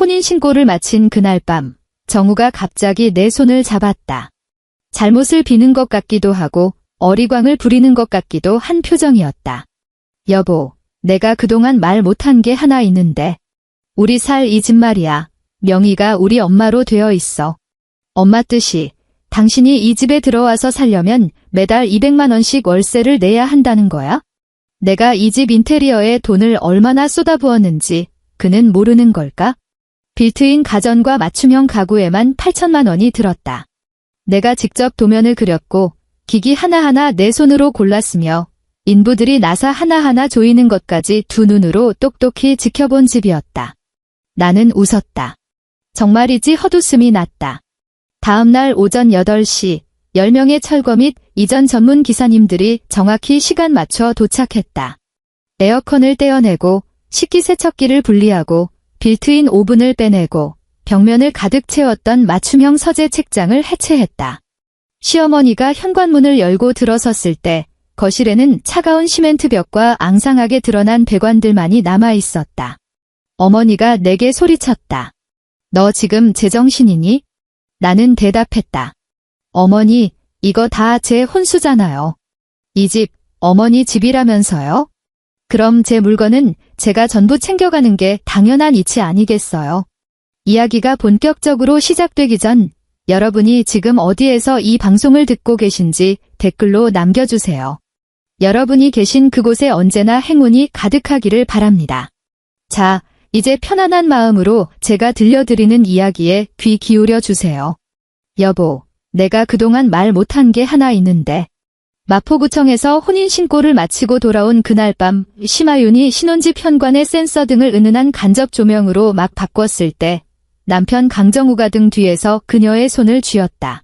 혼인신고를 마친 그날 밤, 정우가 갑자기 내 손을 잡았다. 잘못을 비는 것 같기도 하고 어리광을 부리는 것 같기도 한 표정이었다. 여보, 내가 그동안 말 못한 게 하나 있는데. 우리 살 이 집 말이야. 명의가 우리 엄마로 되어 있어. 엄마 뜻이 당신이 이 집에 들어와서 살려면 매달 200만 원씩 월세를 내야 한다는 거야? 내가 이 집 인테리어에 돈을 얼마나 쏟아부었는지 그는 모르는 걸까? 빌트인 가전과 맞춤형 가구에만 8천만 원이 들었다. 내가 직접 도면을 그렸고 기기 하나하나 내 손으로 골랐으며 인부들이 나사 하나하나 조이는 것까지 두 눈으로 똑똑히 지켜본 집이었다. 나는 웃었다. 정말이지 헛웃음이 났다. 다음 날 오전 8시 10명의 철거 및 이전 전문 기사님들이 정확히 시간 맞춰 도착했다. 에어컨을 떼어내고 식기세척기를 분리하고 빌트인 오븐을 빼내고 벽면을 가득 채웠던 맞춤형 서재 책장을 해체했다. 시어머니가 현관문을 열고 들어섰을 때 거실에는 차가운 시멘트 벽과 앙상하게 드러난 배관들만이 남아있었다. 어머니가 내게 소리쳤다. 너 지금 제정신이니? 나는 대답했다. 어머니, 이거 다 제 혼수잖아요. 이 집, 어머니 집이라면서요? 그럼 제 물건은 제가 전부 챙겨가는 게 당연한 이치 아니겠어요? 이야기가 본격적으로 시작되기 전 여러분이 지금 어디에서 이 방송을 듣고 계신지 댓글로 남겨주세요. 여러분이 계신 그곳에 언제나 행운이 가득하기를 바랍니다. 자, 이제 편안한 마음으로 제가 들려드리는 이야기에 귀 기울여 주세요. 여보, 내가 그동안 말 못한 게 하나 있는데. 마포구청에서 혼인신고를 마치고 돌아온 그날 밤 심하윤이 신혼집 현관의 센서 등을 은은한 간접 조명으로 막 바꿨을 때 남편 강정우가 등 뒤에서 그녀의 손을 쥐었다.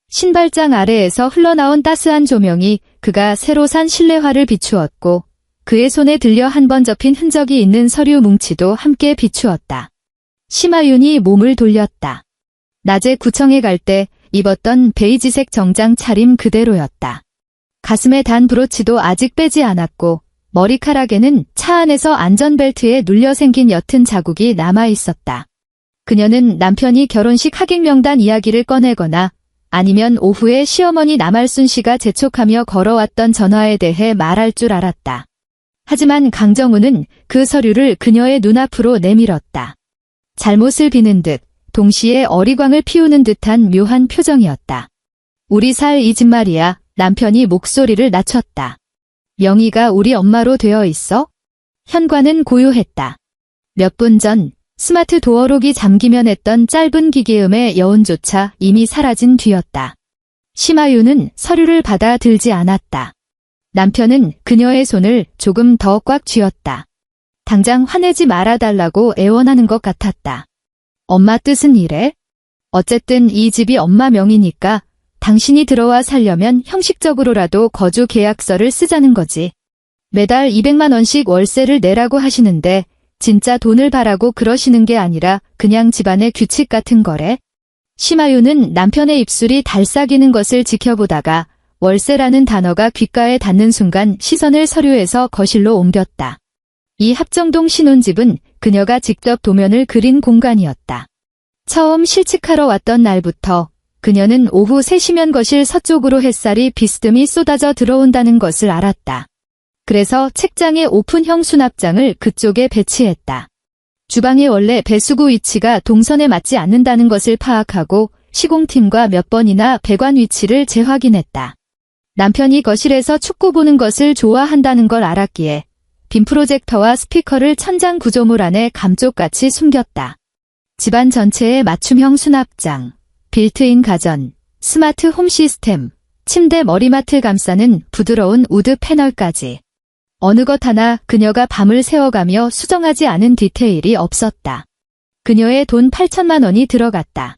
신발장 아래에서 흘러나온 따스한 조명이 그가 새로 산 실내화를 비추었고 그의 손에 들려 한 번 접힌 흔적이 있는 서류 뭉치도 함께 비추었다. 심하윤이 몸을 돌렸다. 낮에 구청에 갈 때 입었던 베이지색 정장 차림 그대로였다. 가슴에 단 브로치도 아직 빼지 않았고 머리카락에는 차 안에서 안전벨트에 눌려 생긴 옅은 자국이 남아있었다. 그녀는 남편이 결혼식 하객 명단 이야기를 꺼내거나 아니면 오후에 시어머니 남할순 씨가 재촉하며 걸어왔던 전화에 대해 말할 줄 알았다. 하지만 강정우는 그 서류를 그녀의 눈앞으로 내밀었다. 잘못을 비는 듯 동시에 어리광을 피우는 듯한 묘한 표정이었다. 우리 살 이 집 말이야. 남편이 목소리를 낮췄다. 명의가 우리 엄마로 되어 있어? 현관은 고요했다. 몇 분 전 스마트 도어록이 잠기면 했던 짧은 기계음의 여운조차 이미 사라진 뒤였다. 심하윤은 서류를 받아 들지 않았다. 남편은 그녀의 손을 조금 더 꽉 쥐었다. 당장 화내지 말아달라고 애원하는 것 같았다. 엄마 뜻은 이래? 어쨌든 이 집이 엄마 명의니까 당신이 들어와 살려면 형식적으로라도 거주 계약서를 쓰자는 거지. 매달 200만 원씩 월세를 내라고 하시는데 진짜 돈을 바라고 그러시는 게 아니라 그냥 집안의 규칙 같은 거래? 심하윤은 남편의 입술이 달싹이는 것을 지켜보다가 월세라는 단어가 귓가에 닿는 순간 시선을 서류에서 거실로 옮겼다. 이 합정동 신혼집은 그녀가 직접 도면을 그린 공간이었다. 처음 실측하러 왔던 날부터 그녀는 오후 3시면 거실 서쪽으로 햇살이 비스듬히 쏟아져 들어온다는 것을 알았다. 그래서 책장에 오픈형 수납장을 그쪽에 배치했다. 주방의 원래 배수구 위치가 동선에 맞지 않는다는 것을 파악하고 시공팀과 몇 번이나 배관 위치를 재확인했다. 남편이 거실에서 축구 보는 것을 좋아한다는 걸 알았기에 빔 프로젝터와 스피커를 천장 구조물 안에 감쪽같이 숨겼다. 집안 전체에 맞춤형 수납장, 빌트인 가전, 스마트 홈 시스템, 침대 머리맡을 감싸는 부드러운 우드 패널까지. 어느 것 하나 그녀가 밤을 새워가며 수정하지 않은 디테일이 없었다. 그녀의 돈 8천만 원이 들어갔다.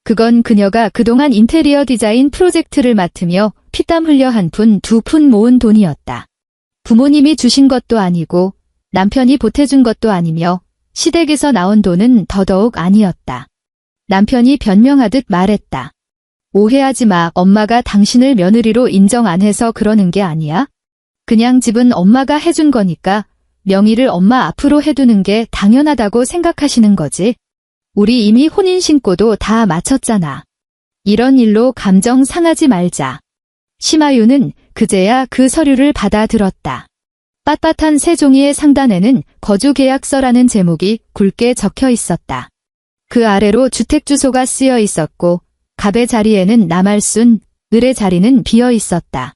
그건 그녀가 그동안 인테리어 디자인 프로젝트를 맡으며 피땀 흘려 한 푼, 두 푼 모은 돈이었다. 부모님이 주신 것도 아니고 남편이 보태준 것도 아니며 시댁에서 나온 돈은 더더욱 아니었다. 남편이 변명하듯 말했다. 오해하지 마. 엄마가 당신을 며느리로 인정 안 해서 그러는 게 아니야. 그냥 집은 엄마가 해준 거니까 명의를 엄마 앞으로 해두는 게 당연하다고 생각하시는 거지. 우리 이미 혼인 신고도 다 마쳤잖아. 이런 일로 감정 상하지 말자. 심하윤은 그제야 그 서류를 받아들었다. 빳빳한 새 종이의 상단에는 거주계약서라는 제목이 굵게 적혀 있었다. 그 아래로 주택주소가 쓰여 있었고 갑의 자리에는 남할순, 을의 자리는 비어 있었다.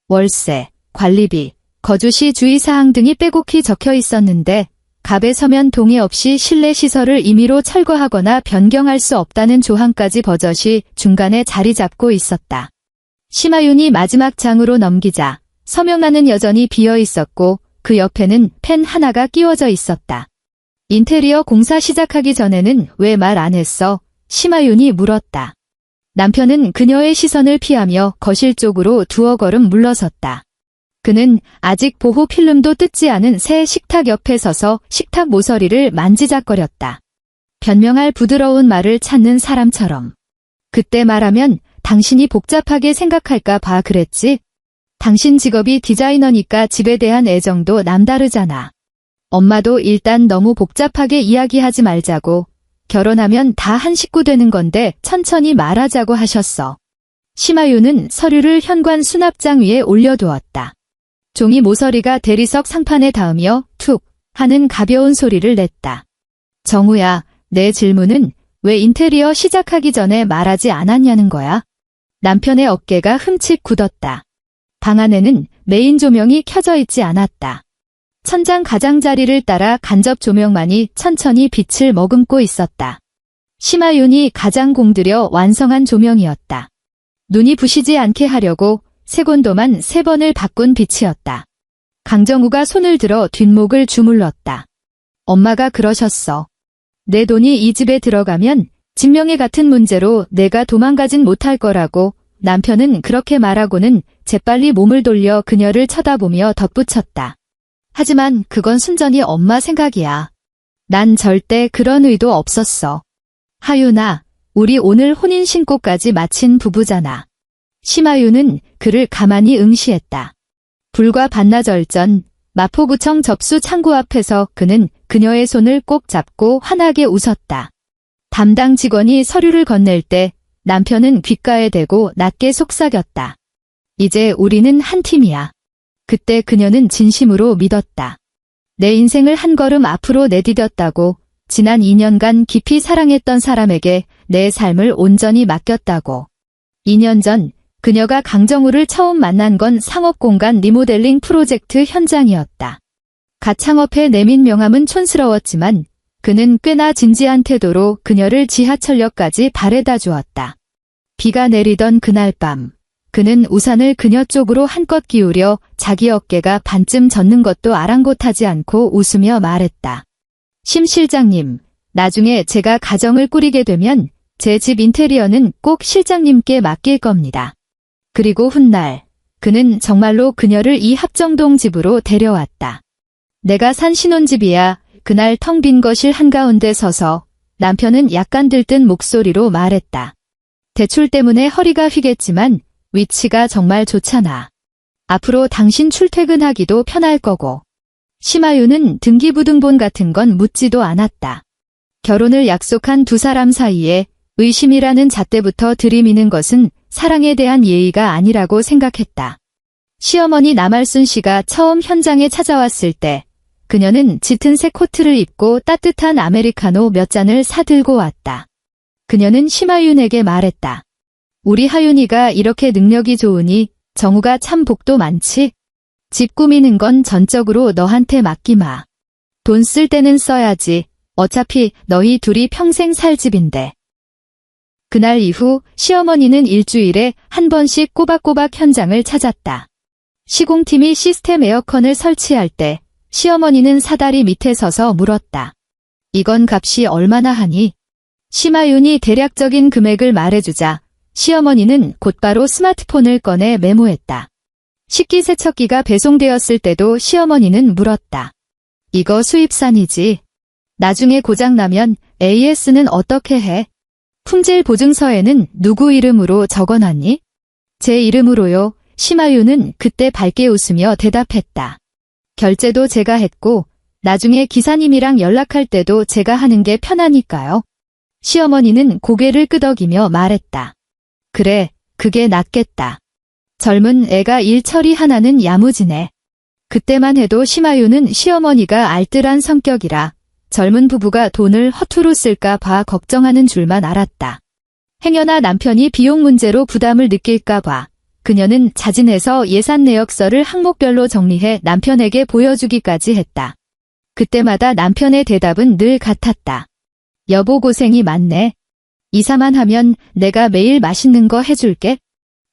월세, 관리비, 거주시 주의사항 등이 빼곡히 적혀 있었는데 갑의 서면 동의 없이 실내 시설을 임의로 철거하거나 변경할 수 없다는 조항까지 버젓이 중간에 자리 잡고 있었다. 심하윤이 마지막 장으로 넘기자 서명란은 여전히 비어 있었고 그 옆에는 펜 하나가 끼워져 있었다. 인테리어 공사 시작하기 전에는 왜 말 안 했어? 심하윤이 물었다. 남편은 그녀의 시선을 피하며 거실 쪽으로 두어 걸음 물러섰다. 그는 아직 보호 필름도 뜯지 않은 새 식탁 옆에 서서 식탁 모서리를 만지작거렸다. 변명할 부드러운 말을 찾는 사람처럼. 그때 말하면 당신이 복잡하게 생각할까 봐 그랬지? 당신 직업이 디자이너니까 집에 대한 애정도 남다르잖아. 엄마도 일단 너무 복잡하게 이야기하지 말자고. 결혼하면 다 한 식구 되는 건데 천천히 말하자고 하셨어. 심하윤은 서류를 현관 수납장 위에 올려두었다. 종이 모서리가 대리석 상판에 닿으며 툭 하는 가벼운 소리를 냈다. 정우야, 내 질문은 왜 인테리어 시작하기 전에 말하지 않았냐는 거야? 남편의 어깨가 흠칫 굳었다. 방 안에는 메인 조명이 켜져 있지 않았다. 천장 가장자리를 따라 간접 조명만이 천천히 빛을 머금고 있었다. 심하윤이 가장 공들여 완성한 조명이었다. 눈이 부시지 않게 하려고 색온도만 3번을 바꾼 빛이었다. 강정우가 손을 들어 뒷목을 주물렀다. 엄마가 그러셨어. 내 돈이 이 집에 들어가면 진명에 같은 문제로 내가 도망가진 못할 거라고. 남편은 그렇게 말하고는 재빨리 몸을 돌려 그녀를 쳐다보며 덧붙였다. 하지만 그건 순전히 엄마 생각이야. 난 절대 그런 의도 없었어. 하윤아, 우리 오늘 혼인신고까지 마친 부부잖아. 심하윤은 그를 가만히 응시했다. 불과 반나절 전 마포구청 접수 창구 앞에서 그는 그녀의 손을 꼭 잡고 환하게 웃었다. 담당 직원이 서류를 건넬 때 남편은 귓가에 대고 낮게 속삭였다. 이제 우리는 한 팀이야. 그때 그녀는 진심으로 믿었다. 내 인생을 한 걸음 앞으로 내디뎠다고, 지난 2년간 깊이 사랑했던 사람에게 내 삶을 온전히 맡겼다고. 2년 전 그녀가 강정우를 처음 만난 건 상업공간 리모델링 프로젝트 현장이었다. 갓 창업해 내민 명함은 촌스러웠지만 그는 꽤나 진지한 태도로 그녀를 지하철역까지 바래다 주었다. 비가 내리던 그날 밤, 그는 우산을 그녀 쪽으로 한껏 기울여 자기 어깨가 반쯤 젖는 것도 아랑곳하지 않고 웃으며 말했다. 심 실장님, 나중에 제가 가정을 꾸리게 되면 제 집 인테리어는 꼭 실장님께 맡길 겁니다. 그리고 훗날, 그는 정말로 그녀를 이 합정동 집으로 데려왔다. 내가 산 신혼집이야. 그날 텅 빈 거실 한가운데 서서 남편은 약간 들뜬 목소리로 말했다. 대출 때문에 허리가 휘겠지만 위치가 정말 좋잖아. 앞으로 당신 출퇴근하기도 편할 거고. 심하윤은 등기부등본 같은 건 묻지도 않았다. 결혼을 약속한 두 사람 사이에 의심이라는 잣대부터 들이미는 것은 사랑에 대한 예의가 아니라고 생각했다. 시어머니 남할순 씨가 처음 현장에 찾아왔을 때 그녀는 짙은 색 코트를 입고 따뜻한 아메리카노 몇 잔을 사들고 왔다. 그녀는 심하윤에게 말했다. 우리 하윤이가 이렇게 능력이 좋으니 정우가 참 복도 많지? 집 꾸미는 건 전적으로 너한테 맡기마. 돈 쓸 때는 써야지. 어차피 너희 둘이 평생 살 집인데. 그날 이후 시어머니는 일주일에 한 번씩 꼬박꼬박 현장을 찾았다. 시공팀이 시스템 에어컨을 설치할 때 시어머니는 사다리 밑에 서서 물었다. 이건 값이 얼마나 하니? 심하윤이 대략적인 금액을 말해주자 시어머니는 곧바로 스마트폰을 꺼내 메모했다. 식기세척기가 배송되었을 때도 시어머니는 물었다. 이거 수입산이지. 나중에 고장나면 AS는 어떻게 해? 품질 보증서에는 누구 이름으로 적어놨니? 제 이름으로요. 심하윤은 그때 밝게 웃으며 대답했다. 결제도 제가 했고 나중에 기사님이랑 연락할 때도 제가 하는 게 편하니까요. 시어머니는 고개를 끄덕이며 말했다. 그래, 그게 낫겠다. 젊은 애가 일처리 하나는 야무지네. 그때만 해도 심하유는 시어머니가 알뜰한 성격이라 젊은 부부가 돈을 허투루 쓸까 봐 걱정하는 줄만 알았다. 행여나 남편이 비용 문제로 부담을 느낄까 봐 그녀는 자진해서 예산 내역서를 항목별로 정리해 남편에게 보여주기까지 했다. 그때마다 남편의 대답은 늘 같았다. 여보 고생이 많네. 이사만 하면 내가 매일 맛있는 거 해줄게.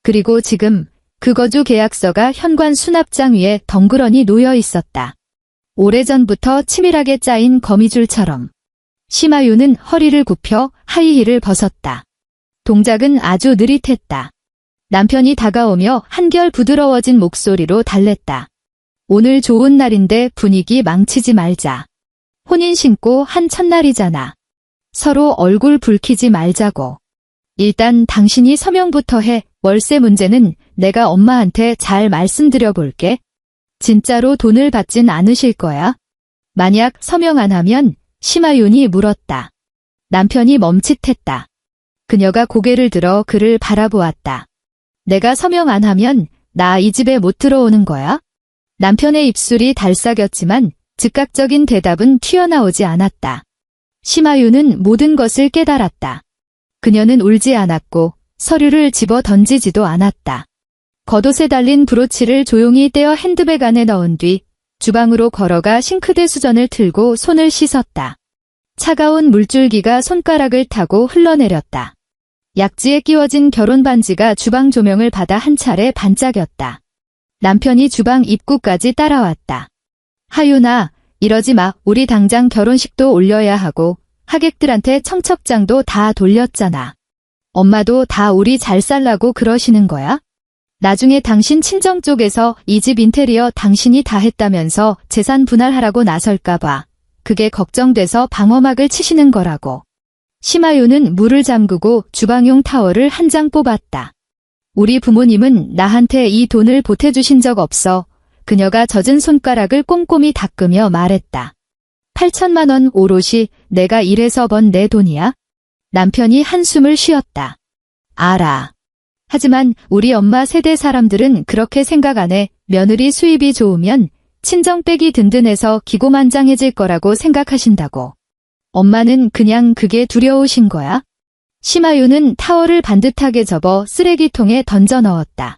그리고 지금 그 거주 계약서가 현관 수납장 위에 덩그러니 놓여 있었다. 오래전부터 치밀하게 짜인 거미줄처럼. 심하유는 허리를 굽혀 하이힐을 벗었다. 동작은 아주 느릿했다. 남편이 다가오며 한결 부드러워진 목소리로 달랬다. 오늘 좋은 날인데 분위기 망치지 말자. 혼인 신고 한 첫날이잖아. 서로 얼굴 붉히지 말자고. 일단 당신이 서명부터 해. 월세 문제는 내가 엄마한테 잘 말씀드려 볼게. 진짜로 돈을 받진 않으실 거야? 만약 서명 안 하면? 심하윤이 물었다. 남편이 멈칫했다. 그녀가 고개를 들어 그를 바라보았다. 내가 서명 안 하면 나 이 집에 못 들어오는 거야? 남편의 입술이 달싹였지만 즉각적인 대답은 튀어나오지 않았다. 심하윤은 모든 것을 깨달았다. 그녀는 울지 않았고 서류를 집어 던지지도 않았다. 겉옷에 달린 브로치를 조용히 떼어 핸드백 안에 넣은 뒤 주방으로 걸어가 싱크대 수전을 틀고 손을 씻었다. 차가운 물줄기가 손가락을 타고 흘러내렸다. 약지에 끼워진 결혼 반지가 주방 조명을 받아 한 차례 반짝였다. 남편이 주방 입구까지 따라왔다. 하윤아, 이러지 마. 우리 당장 결혼식도 올려야 하고 하객들한테 청첩장도 다 돌렸잖아. 엄마도 다 우리 잘 살라고 그러시는 거야? 나중에 당신 친정 쪽에서 이 집 인테리어 당신이 다 했다면서 재산 분할하라고 나설까 봐. 그게 걱정돼서 방어막을 치시는 거라고. 심하윤은 물을 잠그고 주방용 타월을 한 장 뽑았다. 우리 부모님은 나한테 이 돈을 보태주신 적 없어. 그녀가 젖은 손가락을 꼼꼼히 닦으며 말했다. 8천만 원 오롯이 내가 일해서 번 내 돈이야? 남편이 한숨을 쉬었다. 알아. 하지만 우리 엄마 세대 사람들은 그렇게 생각 안 해. 며느리 수입이 좋으면 친정백이 든든해서 기고만장해질 거라고 생각하신다고. 엄마는 그냥 그게 두려우신 거야? 심하윤은 타월을 반듯하게 접어 쓰레기통에 던져 넣었다.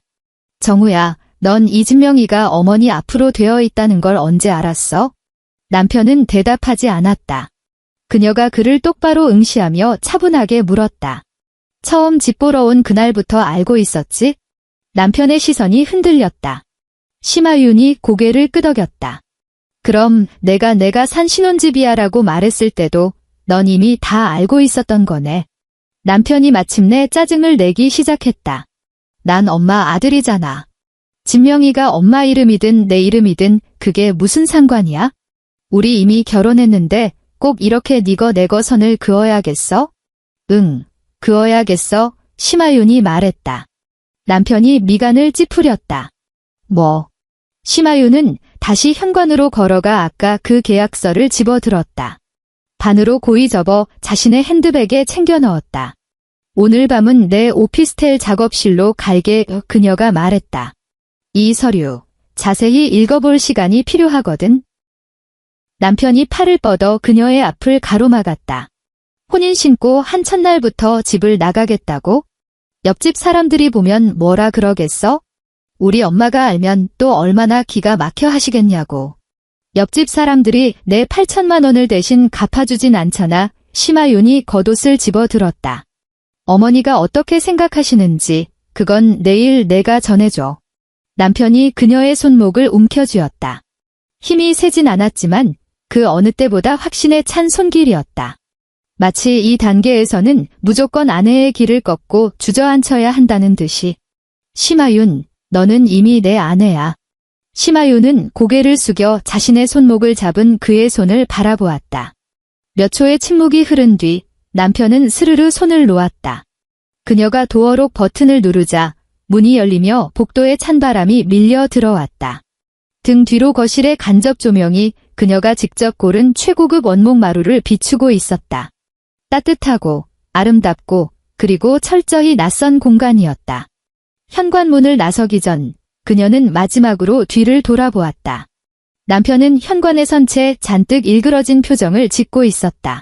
정우야, 넌 이진명이가 어머니 앞으로 되어 있다는 걸 언제 알았어? 남편은 대답하지 않았다. 그녀가 그를 똑바로 응시하며 차분하게 물었다. 처음 집 보러 온 그날부터 알고 있었지? 남편의 시선이 흔들렸다. 심하윤이 고개를 끄덕였다. 그럼 내가 산 신혼집이야 라고 말했을 때도 넌 이미 다 알고 있었던 거네. 남편이 마침내 짜증을 내기 시작했다. 난 엄마 아들이잖아. 진명이가 엄마 이름이든 내 이름이든 그게 무슨 상관이야? 우리 이미 결혼했는데 꼭 이렇게 니거 내거 선을 그어야겠어? 응, 그어야겠어. 심하윤이 말했다. 남편이 미간을 찌푸렸다. 뭐? 심하윤은 다시 현관으로 걸어가 아까 그 계약서를 집어들었다. 반으로 고이 접어 자신의 핸드백에 챙겨 넣었다. 오늘 밤은 내 오피스텔 작업실로 갈게. 그녀가 말했다. 이 서류 자세히 읽어볼 시간이 필요하거든. 남편이 팔을 뻗어 그녀의 앞을 가로막았다. 혼인 신고 한 첫날부터 집을 나가겠다고? 옆집 사람들이 보면 뭐라 그러겠어? 우리 엄마가 알면 또 얼마나 기가 막혀 하시겠냐고. 옆집 사람들이 내 8천만 원을 대신 갚아주진 않잖아. 심하윤이 겉옷을 집어들었다. 어머니가 어떻게 생각하시는지 그건 내일 내가 전해줘. 남편이 그녀의 손목을 움켜쥐었다. 힘이 세진 않았지만 그 어느 때보다 확신에 찬 손길이었다. 마치 이 단계에서는 무조건 아내의 길을 꺾고 주저앉혀야 한다는 듯이. 심하윤, 너는 이미 내 아내야. 심하윤은 고개를 숙여 자신의 손목을 잡은 그의 손을 바라보았다. 몇 초의 침묵이 흐른 뒤 남편은 스르르 손을 놓았다. 그녀가 도어록 버튼을 누르자 문이 열리며 복도에 찬바람이 밀려 들어왔다. 등 뒤로 거실의 간접 조명이 그녀가 직접 고른 최고급 원목 마루를 비추고 있었다. 따뜻하고 아름답고 그리고 철저히 낯선 공간이었다. 현관문을 나서기 전 그녀는 마지막으로 뒤를 돌아보았다. 남편은 현관에 선 채 잔뜩 일그러진 표정을 짓고 있었다.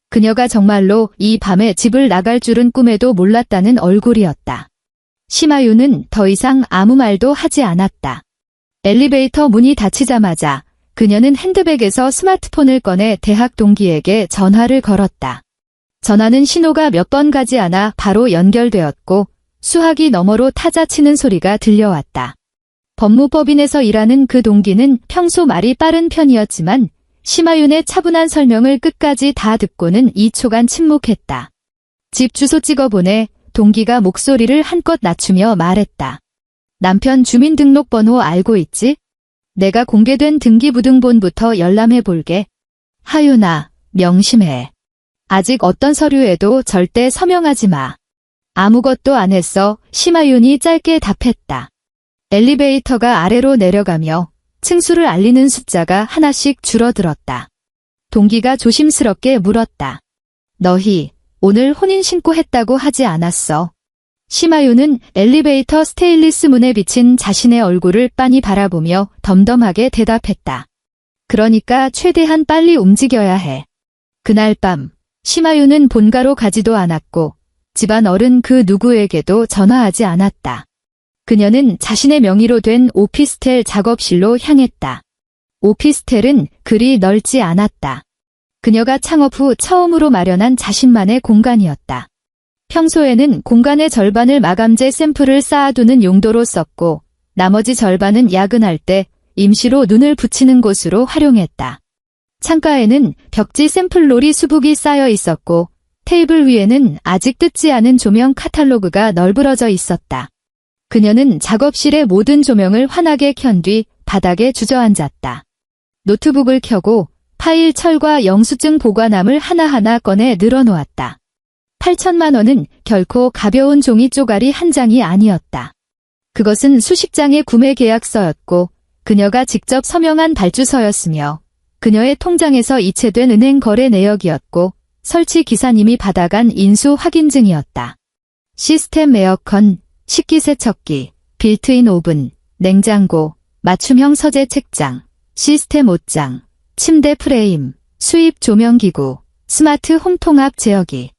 그녀가 정말로 이 밤에 집을 나갈 줄은 꿈에도 몰랐다는 얼굴이었다. 심하윤은 더 이상 아무 말도 하지 않았다. 엘리베이터 문이 닫히자마자 그녀는 핸드백에서 스마트폰을 꺼내 대학 동기에게 전화를 걸었다. 전화는 신호가 몇 번 가지 않아 바로 연결되었고 수화기 너머로 타자 치는 소리가 들려왔다. 법무법인에서 일하는 그 동기는 평소 말이 빠른 편이었지만 심하윤의 차분한 설명을 끝까지 다 듣고는 2초간 침묵했다. 집 주소 찍어보내. 동기가 목소리를 한껏 낮추며 말했다. 남편 주민등록번호 알고 있지? 내가 공개된 등기부등본부터 열람해볼게. 하윤아, 명심해. 아직 어떤 서류에도 절대 서명하지 마. 아무것도 안 했어. 심하윤이 짧게 답했다. 엘리베이터가 아래로 내려가며 층수를 알리는 숫자가 하나씩 줄어들었다. 동기가 조심스럽게 물었다. 너희 오늘 혼인신고 했다고 하지 않았어? 심하윤은 엘리베이터 스테인리스 문에 비친 자신의 얼굴을 빤히 바라보며 덤덤하게 대답했다. 그러니까 최대한 빨리 움직여야 해. 그날 밤 심하윤은 본가로 가지도 않았고 집안 어른 그 누구에게도 전화하지 않았다. 그녀는 자신의 명의로 된 오피스텔 작업실로 향했다. 오피스텔은 그리 넓지 않았다. 그녀가 창업 후 처음으로 마련한 자신만의 공간이었다. 평소에는 공간의 절반을 마감재 샘플을 쌓아두는 용도로 썼고 나머지 절반은 야근할 때 임시로 눈을 붙이는 곳으로 활용했다. 창가에는 벽지 샘플놀이 수북이 쌓여 있었고 테이블 위에는 아직 뜯지 않은 조명 카탈로그가 널브러져 있었다. 그녀는 작업실의 모든 조명을 환하게 켠 뒤 바닥에 주저앉았다. 노트북을 켜고 파일 철과 영수증 보관함을 하나하나 꺼내 늘어놓았다. 8천만 원은 결코 가벼운 종이 쪼가리 한 장이 아니었다. 그것은 수십 장의 구매 계약서였고 그녀가 직접 서명한 발주서였으며 그녀의 통장에서 이체된 은행 거래 내역이었고 설치 기사님이 받아간 인수 확인증이었다. 시스템 에어컨, 식기세척기, 빌트인 오븐, 냉장고, 맞춤형 서재 책장, 시스템 옷장, 침대 프레임, 수입 조명기구, 스마트 홈 통합 제어기.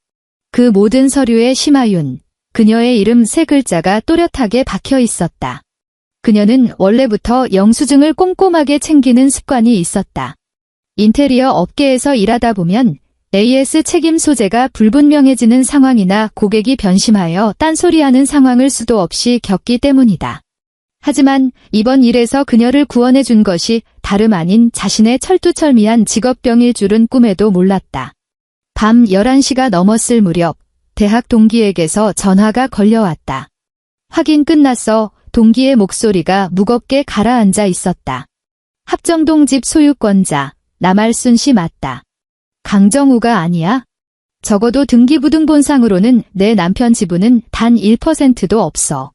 그 모든 서류에 심하윤, 그녀의 이름 3글자가 또렷하게 박혀 있었다. 그녀는 원래부터 영수증을 꼼꼼하게 챙기는 습관이 있었다. 인테리어 업계에서 일하다 보면 AS 책임 소재가 불분명해지는 상황이나 고객이 변심하여 딴소리하는 상황을 수도 없이 겪기 때문이다. 하지만 이번 일에서 그녀를 구원해 준 것이 다름 아닌 자신의 철두철미한 직업병일 줄은 꿈에도 몰랐다. 밤 11시가 넘었을 무렵 대학 동기에게서 전화가 걸려왔다. 확인 끝났어. 동기의 목소리가 무겁게 가라앉아 있었다. 합정동 집 소유권자 남알순 씨 맞다. 강정우가 아니야? 적어도 등기부등본상으로는 내 남편 지분은 단 1%도 없어.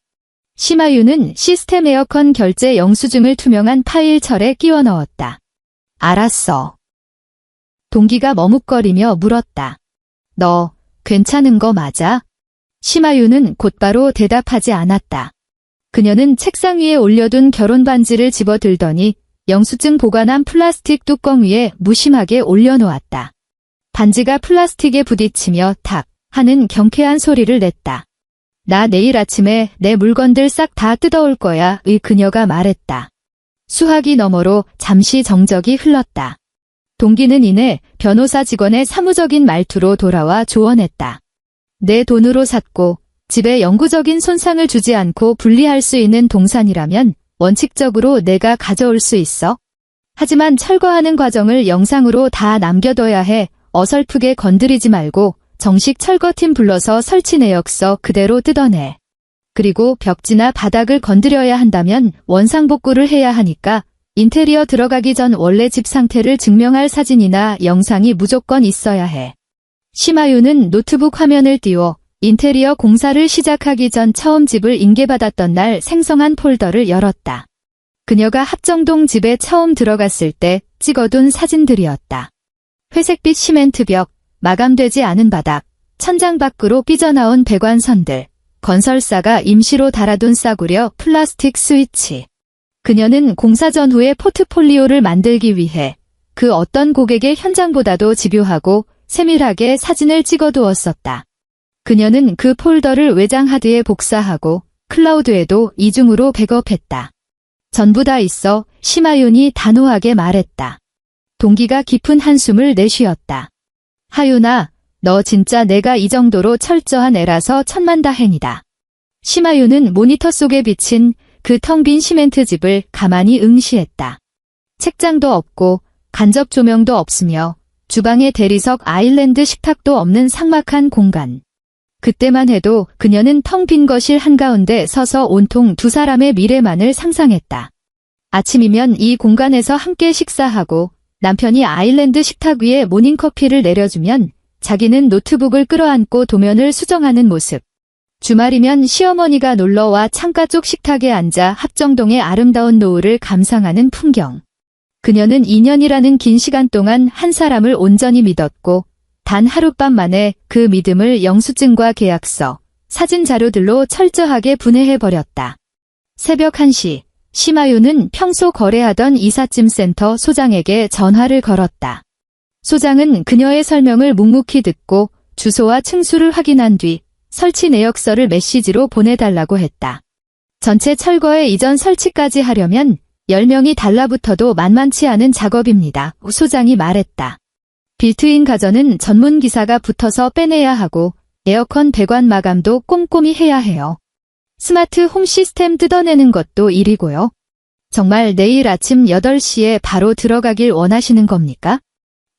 심하윤은 시스템 에어컨 결제 영수증을 투명한 파일철에 끼워 넣었다. 알았어. 동기가 머뭇거리며 물었다. 너 괜찮은 거 맞아? 심하윤은 곧바로 대답하지 않았다. 그녀는 책상 위에 올려둔 결혼 반지를 집어들더니 영수증 보관한 플라스틱 뚜껑 위에 무심하게 올려놓았다. 반지가 플라스틱에 부딪히며 탁 하는 경쾌한 소리를 냈다. 나 내일 아침에 내 물건들 싹 다 뜯어올 거야 의 그녀가 말했다. 수화기 너머로 잠시 정적이 흘렀다. 동기는 이내 변호사 직원의 사무적인 말투로 돌아와 조언했다. 내 돈으로 샀고 집에 영구적인 손상을 주지 않고 분리할 수 있는 동산이라면 원칙적으로 내가 가져올 수 있어. 하지만 철거하는 과정을 영상으로 다 남겨둬야 해. 어설프게 건드리지 말고 정식 철거팀 불러서 설치 내역서 그대로 뜯어내. 그리고 벽지나 바닥을 건드려야 한다면 원상복구를 해야 하니까 인테리어 들어가기 전 원래 집 상태를 증명할 사진이나 영상이 무조건 있어야 해. 심하윤은 노트북 화면을 띄워 인테리어 공사를 시작하기 전 처음 집을 인계받았던 날 생성한 폴더를 열었다. 그녀가 합정동 집에 처음 들어갔을 때 찍어둔 사진들이었다. 회색빛 시멘트 벽, 마감되지 않은 바닥, 천장 밖으로 삐져나온 배관선들, 건설사가 임시로 달아둔 싸구려 플라스틱 스위치. 그녀는 공사 전후의 포트폴리오를 만들기 위해 그 어떤 고객의 현장보다도 집요하고 세밀하게 사진을 찍어두었었다. 그녀는 그 폴더를 외장 하드에 복사하고 클라우드에도 이중으로 백업했다. 전부 다 있어, 심하윤이 단호하게 말했다. 동기가 깊은 한숨을 내쉬었다. 하윤아, 너 진짜 내가 이 정도로 철저한 애라서 천만다행이다. 심하윤은 모니터 속에 비친 그 텅 빈 시멘트 집을 가만히 응시했다. 책장도 없고 간접 조명도 없으며 주방에 대리석 아일랜드 식탁도 없는 삭막한 공간. 그때만 해도 그녀는 텅 빈 거실 한가운데 서서 온통 두 사람의 미래만을 상상했다. 아침이면 이 공간에서 함께 식사하고 남편이 아일랜드 식탁 위에 모닝커피를 내려주면 자기는 노트북을 끌어안고 도면을 수정하는 모습. 주말이면 시어머니가 놀러와 창가 쪽 식탁에 앉아 합정동의 아름다운 노을을 감상하는 풍경. 그녀는 2년이라는 긴 시간 동안 한 사람을 온전히 믿었고 단 하룻밤 만에 그 믿음을 영수증과 계약서, 사진 자료들로 철저하게 분해해버렸다. 새벽 1시, 심하윤은 평소 거래하던 이삿짐센터 소장에게 전화를 걸었다. 소장은 그녀의 설명을 묵묵히 듣고 주소와 층수를 확인한 뒤 설치 내역서를 메시지로 보내달라고 했다. 전체 철거에 이전 설치까지 하려면 10명이 달라붙어도 만만치 않은 작업입니다. 소장이 말했다. 빌트인 가전은 전문 기사가 붙어서 빼내야 하고 에어컨 배관 마감도 꼼꼼히 해야 해요. 스마트 홈 시스템 뜯어내는 것도 일이고요. 정말 내일 아침 8시에 바로 들어가길 원하시는 겁니까?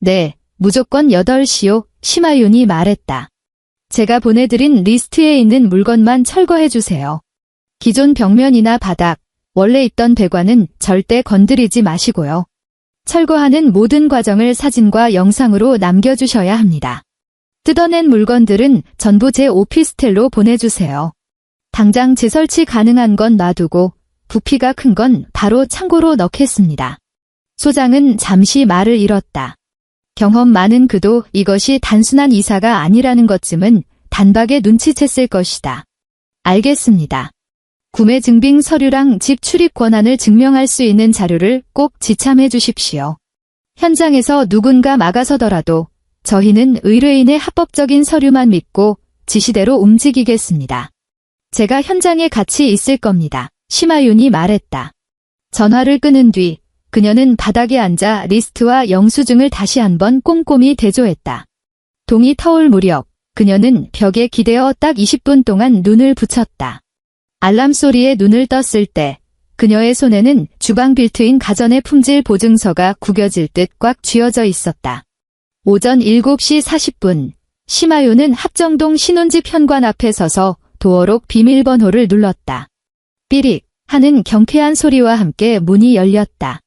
네, 무조건 8시요, 심하윤이 말했다. 제가 보내드린 리스트에 있는 물건만 철거해주세요. 기존 벽면이나 바닥, 원래 있던 배관은 절대 건드리지 마시고요. 철거하는 모든 과정을 사진과 영상으로 남겨주셔야 합니다. 뜯어낸 물건들은 전부 제 오피스텔로 보내주세요. 당장 재설치 가능한 건 놔두고 부피가 큰 건 바로 창고로 넣겠습니다. 소장은 잠시 말을 잃었다. 경험 많은 그도 이것이 단순한 이사가 아니라는 것쯤은 단박에 눈치챘을 것이다. 알겠습니다. 구매 증빙 서류랑 집 출입 권한을 증명할 수 있는 자료를 꼭 지참해 주십시오. 현장에서 누군가 막아서더라도 저희는 의뢰인의 합법적인 서류만 믿고 지시대로 움직이겠습니다. 제가 현장에 같이 있을 겁니다. 심하윤이 말했다. 전화를 끊은 뒤 그녀는 바닥에 앉아 리스트와 영수증을 다시 한번 꼼꼼히 대조했다. 동이 터올 무렵 그녀는 벽에 기대어 딱 20분 동안 눈을 붙였다. 알람 소리에 눈을 떴을 때 그녀의 손에는 주방 빌트인 가전의 품질 보증서가 구겨질 듯 꽉 쥐어져 있었다. 오전 7시 40분 심하윤은 합정동 신혼집 현관 앞에 서서 도어록 비밀번호를 눌렀다. 삐릭 하는 경쾌한 소리와 함께 문이 열렸다.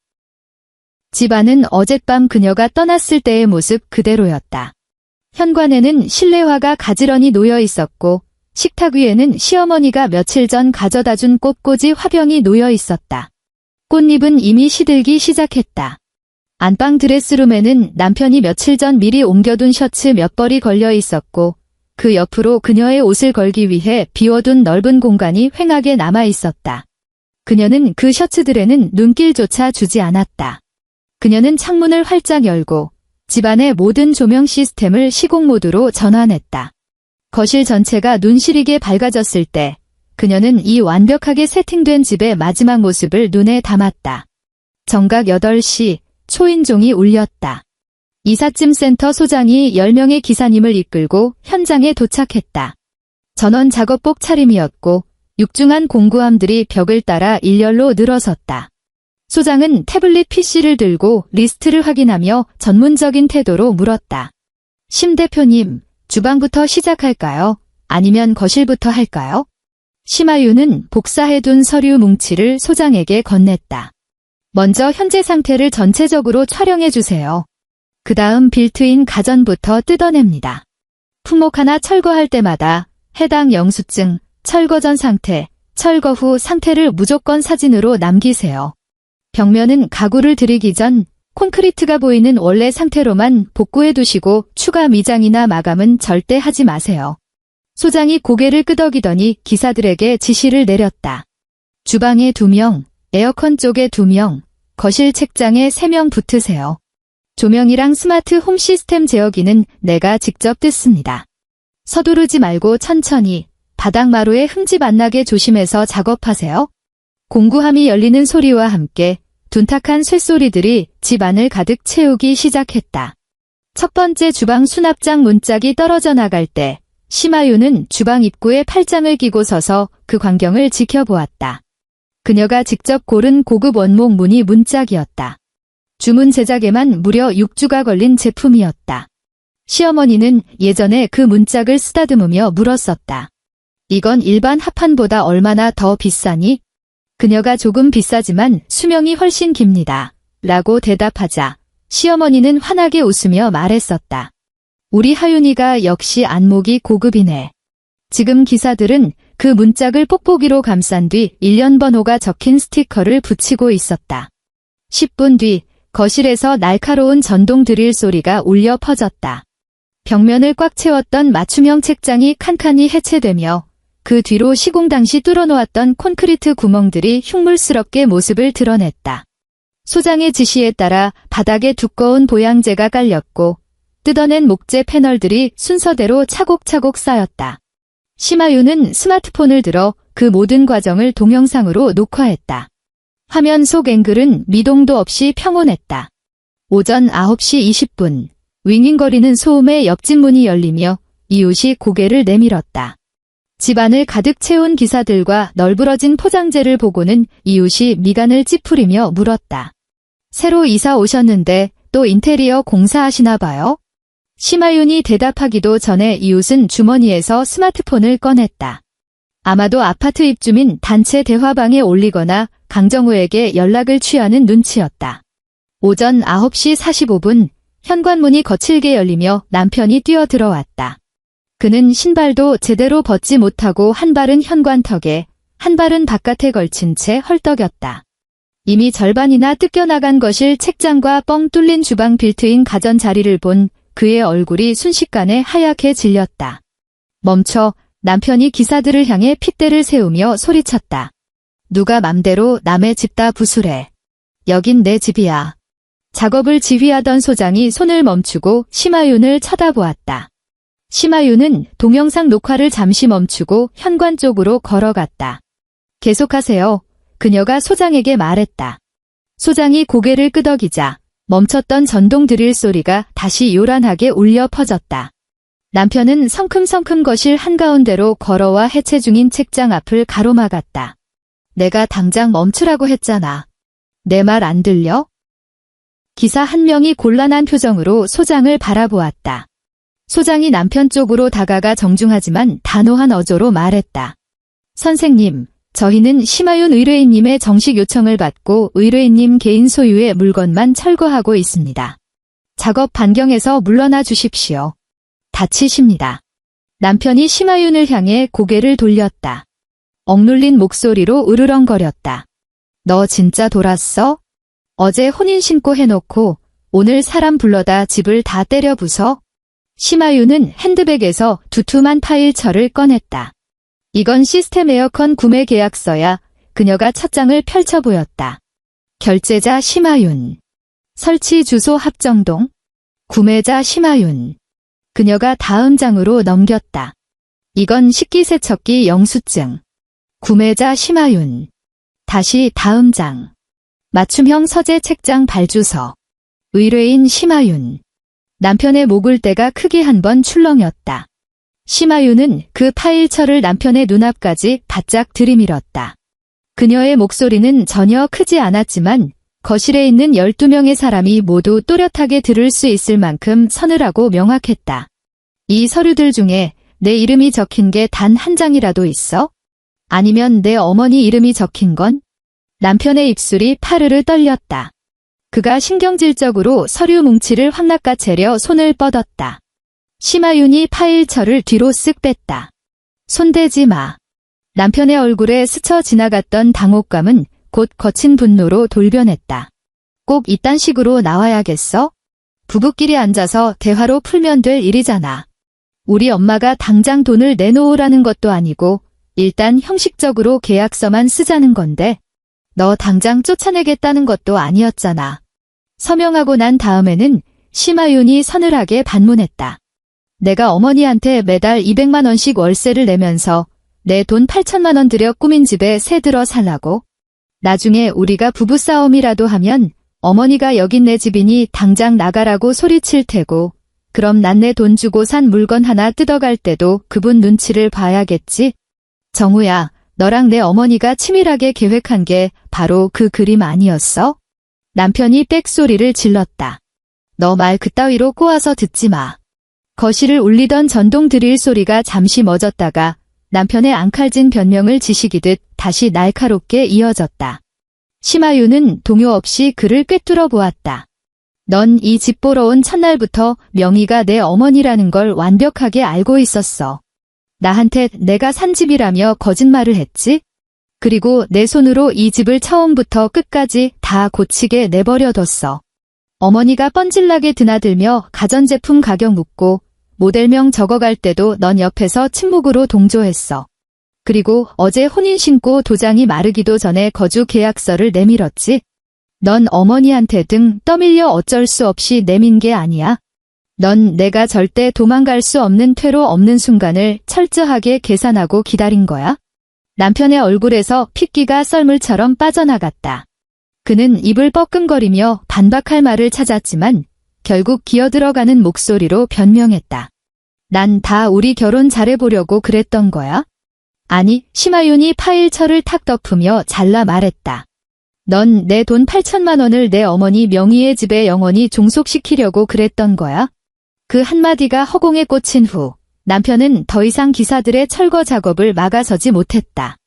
집안은 어젯밤 그녀가 떠났을 때의 모습 그대로였다. 현관에는 실내화가 가지런히 놓여 있었고 식탁 위에는 시어머니가 며칠 전 가져다준 꽃꽂이 화병이 놓여 있었다. 꽃잎은 이미 시들기 시작했다. 안방 드레스룸에는 남편이 며칠 전 미리 옮겨둔 셔츠 몇 벌이 걸려 있었고 그 옆으로 그녀의 옷을 걸기 위해 비워둔 넓은 공간이 휑하게 남아 있었다. 그녀는 그 셔츠들에는 눈길조차 주지 않았다. 그녀는 창문을 활짝 열고 집안의 모든 조명 시스템을 시공 모드로 전환했다. 거실 전체가 눈시리게 밝아졌을 때 그녀는 이 완벽하게 세팅된 집의 마지막 모습을 눈에 담았다. 정각 8시 초인종이 울렸다. 이삿짐센터 소장이 10명의 기사님을 이끌고 현장에 도착했다. 전원 작업복 차림이었고 육중한 공구함들이 벽을 따라 일렬로 늘어섰다. 소장은 태블릿 PC를 들고 리스트를 확인하며 전문적인 태도로 물었다. 심 대표님, 주방부터 시작할까요? 아니면 거실부터 할까요? 심하윤은 복사해둔 서류 뭉치를 소장에게 건넸다. 먼저 현재 상태를 전체적으로 촬영해주세요. 그 다음 빌트인 가전부터 뜯어냅니다. 품목 하나 철거할 때마다 해당 영수증, 철거 전 상태, 철거 후 상태를 무조건 사진으로 남기세요. 벽면은 가구를 들이기 전 콘크리트가 보이는 원래 상태로만 복구해 두시고 추가 미장이나 마감은 절대 하지 마세요. 소장이 고개를 끄덕이더니 기사들에게 지시를 내렸다. 주방에 2명, 에어컨 쪽에 2명, 거실 책장에 3명 붙으세요. 조명이랑 스마트 홈 시스템 제어기는 내가 직접 뜯습니다. 서두르지 말고 천천히 바닥 마루에 흠집 안 나게 조심해서 작업하세요. 공구함이 열리는 소리와 함께 둔탁한 쇳소리들이 집 안을 가득 채우기 시작했다. 첫 번째 주방 수납장 문짝이 떨어져 나갈 때 심하윤은 주방 입구에 팔짱을 끼고 서서 그 광경을 지켜보았다. 그녀가 직접 고른 고급 원목 무늬 문짝이었다. 주문 제작에만 무려 6주가 걸린 제품이었다. 시어머니는 예전에 그 문짝을 쓰다듬으며 물었었다. 이건 일반 합판보다 얼마나 더 비싸니? 그녀가 조금 비싸지만 수명이 훨씬 깁니다. 라고 대답하자 시어머니는 환하게 웃으며 말했었다. 우리 하윤이가 역시 안목이 고급이네. 지금 기사들은 그 문짝을 뽁뽁이로 감싼 뒤 1년 번호가 적힌 스티커를 붙이고 있었다. 10분 뒤 거실에서 날카로운 전동 드릴 소리가 울려 퍼졌다. 벽면을 꽉 채웠던 맞춤형 책장이 칸칸이 해체되며 그 뒤로 시공 당시 뚫어놓았던 콘크리트 구멍들이 흉물스럽게 모습을 드러냈다. 소장의 지시에 따라 바닥에 두꺼운 보양재가 깔렸고 뜯어낸 목재 패널들이 순서대로 차곡차곡 쌓였다. 심하윤은 스마트폰을 들어 그 모든 과정을 동영상으로 녹화했다. 화면 속 앵글은 미동도 없이 평온했다. 오전 9시 20분, 윙윙거리는 소음에 옆집 문이 열리며 이웃이 고개를 내밀었다. 집안을 가득 채운 기사들과 널브러진 포장재를 보고는 이웃이 미간을 찌푸리며 물었다. 새로 이사 오셨는데 또 인테리어 공사하시나 봐요? 심하윤이 대답하기도 전에 이웃은 주머니에서 스마트폰을 꺼냈다. 아마도 아파트 입주민 단체 대화방에 올리거나 강정우에게 연락을 취하는 눈치였다. 오전 9시 45분 현관문이 거칠게 열리며 남편이 뛰어들어왔다. 그는 신발도 제대로 벗지 못하고 한 발은 현관턱에, 한 발은 바깥에 걸친 채 헐떡였다. 이미 절반이나 뜯겨나간 거실 책장과 뻥 뚫린 주방 빌트인 가전자리를 본 그의 얼굴이 순식간에 하얗게 질렸다. 멈춰, 남편이 기사들을 향해 핏대를 세우며 소리쳤다. 누가 맘대로 남의 집 다 부수래. 여긴 내 집이야. 작업을 지휘하던 소장이 손을 멈추고 심하윤을 쳐다보았다. 심하윤은 동영상 녹화를 잠시 멈추고 현관 쪽으로 걸어갔다. 계속하세요. 그녀가 소장에게 말했다. 소장이 고개를 끄덕이자 멈췄던 전동 드릴 소리가 다시 요란하게 울려 퍼졌다. 남편은 성큼성큼 거실 한가운데로 걸어와 해체 중인 책장 앞을 가로막았다. 내가 당장 멈추라고 했잖아. 내 말 안 들려? 기사 한 명이 곤란한 표정으로 소장을 바라보았다. 소장이 남편 쪽으로 다가가 정중하지만 단호한 어조로 말했다. 선생님, 저희는 심하윤 의뢰인님의 정식 요청을 받고 의뢰인님 개인 소유의 물건만 철거하고 있습니다. 작업 반경에서 물러나 주십시오. 다치십니다. 남편이 심하윤을 향해 고개를 돌렸다. 억눌린 목소리로 으르렁거렸다. 너 진짜 돌았어? 어제 혼인신고 해놓고 오늘 사람 불러다 집을 다 때려 부숴? 심하윤은 핸드백에서 두툼한 파일철을 꺼냈다. 이건 시스템 에어컨 구매 계약서야. 그녀가 첫 장을 펼쳐 보였다. 결제자 심하윤. 설치 주소 합정동. 구매자 심하윤. 그녀가 다음 장으로 넘겼다. 이건 식기세척기 영수증. 구매자 심하윤. 다시 다음 장. 맞춤형 서재 책장 발주서. 의뢰인 심하윤. 남편의 목을대가 크게 한 번 출렁였다. 심하윤은 그 파일철을 남편의 눈앞까지 바짝 들이밀었다. 그녀의 목소리는 전혀 크지 않았지만 거실에 있는 12명의 사람이 모두 또렷하게 들을 수 있을 만큼 서늘하고 명확했다. 이 서류들 중에 내 이름이 적힌 게 단 한 장이라도 있어? 아니면 내 어머니 이름이 적힌 건? 남편의 입술이 파르르 떨렸다. 그가 신경질적으로 서류 뭉치를 확 낚아채려 손을 뻗었다. 심하윤이 파일철을 뒤로 쓱 뺐다. 손대지 마. 남편의 얼굴에 스쳐 지나갔던 당혹감은 곧 거친 분노로 돌변했다. 꼭 이딴 식으로 나와야겠어? 부부끼리 앉아서 대화로 풀면 될 일이잖아. 우리 엄마가 당장 돈을 내놓으라는 것도 아니고 일단 형식적으로 계약서만 쓰자는 건데 너 당장 쫓아내겠다는 것도 아니었잖아. 서명하고 난 다음에는 심하윤이 서늘하게 반문했다. 내가 어머니한테 매달 200만 원씩 월세를 내면서 내 돈 8천만 원 들여 꾸민 집에 새 들어 살라고? 나중에 우리가 부부싸움이라도 하면 어머니가 여긴 내 집이니 당장 나가라고 소리칠 테고 그럼 난 내 돈 주고 산 물건 하나 뜯어갈 때도 그분 눈치를 봐야겠지? 정우야, 너랑 내 어머니가 치밀하게 계획한 게 바로 그 그림 아니었어? 남편이 빽소리를 질렀다. 너 말 그따위로 꼬아서 듣지 마. 거실을 울리던 전동 드릴 소리가 잠시 멎었다가 남편의 앙칼진 변명을 지시기듯 다시 날카롭게 이어졌다. 심하윤은 동요 없이 그를 꿰뚫어 보았다. 넌 이 집 보러 온 첫날부터 명의가 내 어머니라는 걸 완벽하게 알고 있었어. 나한테 내가 산 집이라며 거짓말을 했지? 그리고 내 손으로 이 집을 처음부터 끝까지 다 고치게 내버려뒀어. 어머니가 뻔질나게 드나들며 가전제품 가격 묻고 모델명 적어갈 때도 넌 옆에서 침묵으로 동조했어. 그리고 어제 혼인 신고 도장이 마르기도 전에 거주 계약서를 내밀었지? 넌 어머니한테 등 떠밀려 어쩔 수 없이 내민 게 아니야. 넌 내가 절대 도망갈 수 없는 퇴로 없는 순간을 철저하게 계산하고 기다린 거야? 남편의 얼굴에서 핏기가 썰물처럼 빠져나갔다. 그는 입을 뻐끔거리며 반박할 말을 찾았지만 결국 기어들어가는 목소리로 변명했다. 난 다 우리 결혼 잘해보려고 그랬던 거야? 아니, 심하윤이 파일철을 탁 덮으며 잘라 말했다. 넌 내 돈 8천만 원을 내 어머니 명의의 집에 영원히 종속시키려고 그랬던 거야? 그 한마디가 허공에 꽂힌 후 남편은 더 이상 기사들의 철거 작업을 막아서지 못했다.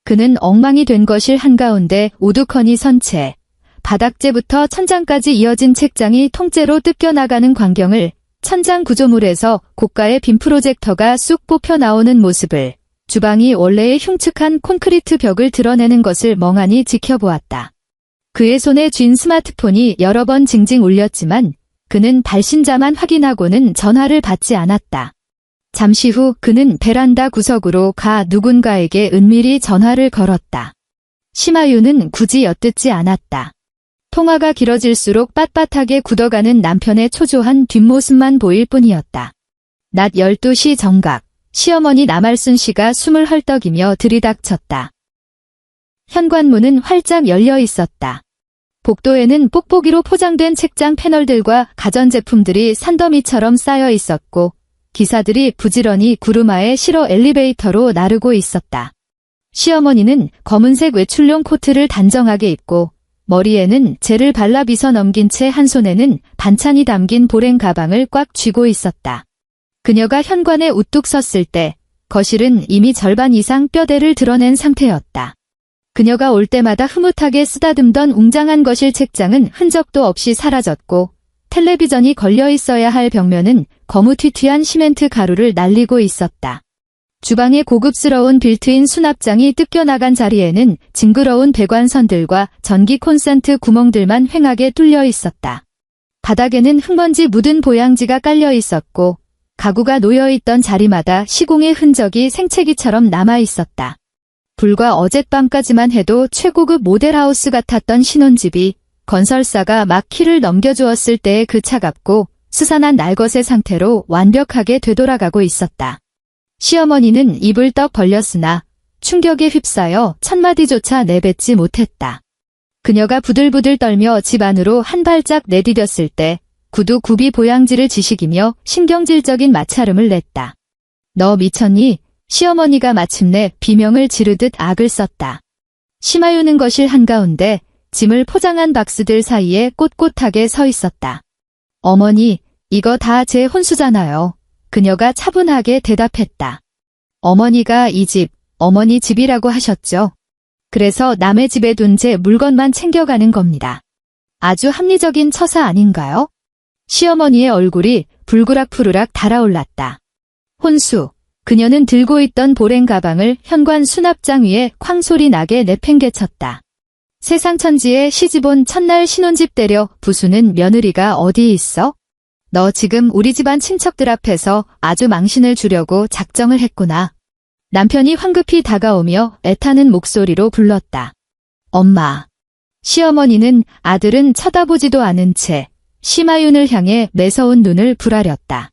그는 엉망이 된 거실 한가운데 우두커니 선 채 바닥재부터 천장까지 이어진 책장이 통째로 뜯겨나가는 광경을 천장 구조물에서 고가의 빔 프로젝터가 쑥 뽑혀 나오는 모습을 주방이 원래의 흉측한 콘크리트 벽을 드러내는 것을 멍하니 지켜보았다. 그의 손에 쥔 스마트폰이 여러 번 징징 울렸지만 그는 발신자만 확인하고는 전화를 받지 않았다. 잠시 후 그는 베란다 구석으로 가 누군가에게 은밀히 전화를 걸었다. 심하윤은 굳이 엿듣지 않았다. 통화가 길어질수록 빳빳하게 굳어가는 남편의 초조한 뒷모습만 보일 뿐이었다. 낮 12시 정각, 시어머니 남알순 씨가 숨을 헐떡이며 들이닥쳤다. 현관문은 활짝 열려 있었다. 복도에는 뽁뽁이로 포장된 책장 패널들과 가전제품들이 산더미처럼 쌓여 있었고 기사들이 부지런히 구루마에 실어 엘리베이터로 나르고 있었다. 시어머니는 검은색 외출용 코트를 단정하게 입고 머리에는 젤을 발라 빗어 넘긴 채 한 손에는 반찬이 담긴 보랭 가방을 꽉 쥐고 있었다. 그녀가 현관에 우뚝 섰을 때 거실은 이미 절반 이상 뼈대를 드러낸 상태였다. 그녀가 올 때마다 흐뭇하게 쓰다듬던 웅장한 거실 책장은 흔적도 없이 사라졌고 텔레비전이 걸려 있어야 할 벽면은 거무튀튀한 시멘트 가루를 날리고 있었다. 주방의 고급스러운 빌트인 수납장이 뜯겨나간 자리에는 징그러운 배관선들과 전기 콘센트 구멍들만 휑하게 뚫려 있었다. 바닥에는 흙먼지 묻은 보양지가 깔려 있었고 가구가 놓여있던 자리마다 시공의 흔적이 생채기처럼 남아 있었다. 불과 어젯밤까지만 해도 최고급 모델하우스 같았던 신혼집이 건설사가 막 키를 넘겨주었을 때의 그 차갑고 스산한 날것의 상태로 완벽하게 되돌아가고 있었다. 시어머니는 입을 떡 벌렸으나 충격에 휩싸여 첫마디조차 내뱉지 못했다. 그녀가 부들부들 떨며 집 안으로 한 발짝 내디뎠을 때 구두 굽이 보양지를 지식이며 신경질적인 마찰음을 냈다. 너 미쳤니? 시어머니가 마침내 비명을 지르듯 악을 썼다. 심하윤은 거실 한가운데 짐을 포장한 박스들 사이에 꼿꼿하게 서 있었다. 어머니, 이거 다 제 혼수잖아요. 그녀가 차분하게 대답했다. 어머니가 이 집, 어머니 집이라고 하셨죠. 그래서 남의 집에 둔 제 물건만 챙겨가는 겁니다. 아주 합리적인 처사 아닌가요? 시어머니의 얼굴이 불그락푸르락 달아올랐다. 혼수, 그녀는 들고 있던 보랭 가방을 현관 수납장 위에 쾅 소리 나게 내팽개쳤다. 세상천지에 시집온 첫날 신혼집 때려 부수는 며느리가 어디 있어? 너 지금 우리 집안 친척들 앞에서 아주 망신을 주려고 작정을 했구나. 남편이 황급히 다가오며 애타는 목소리로 불렀다. 엄마. 시어머니는 아들은 쳐다보지도 않은 채 심하윤을 향해 매서운 눈을 부라렸다.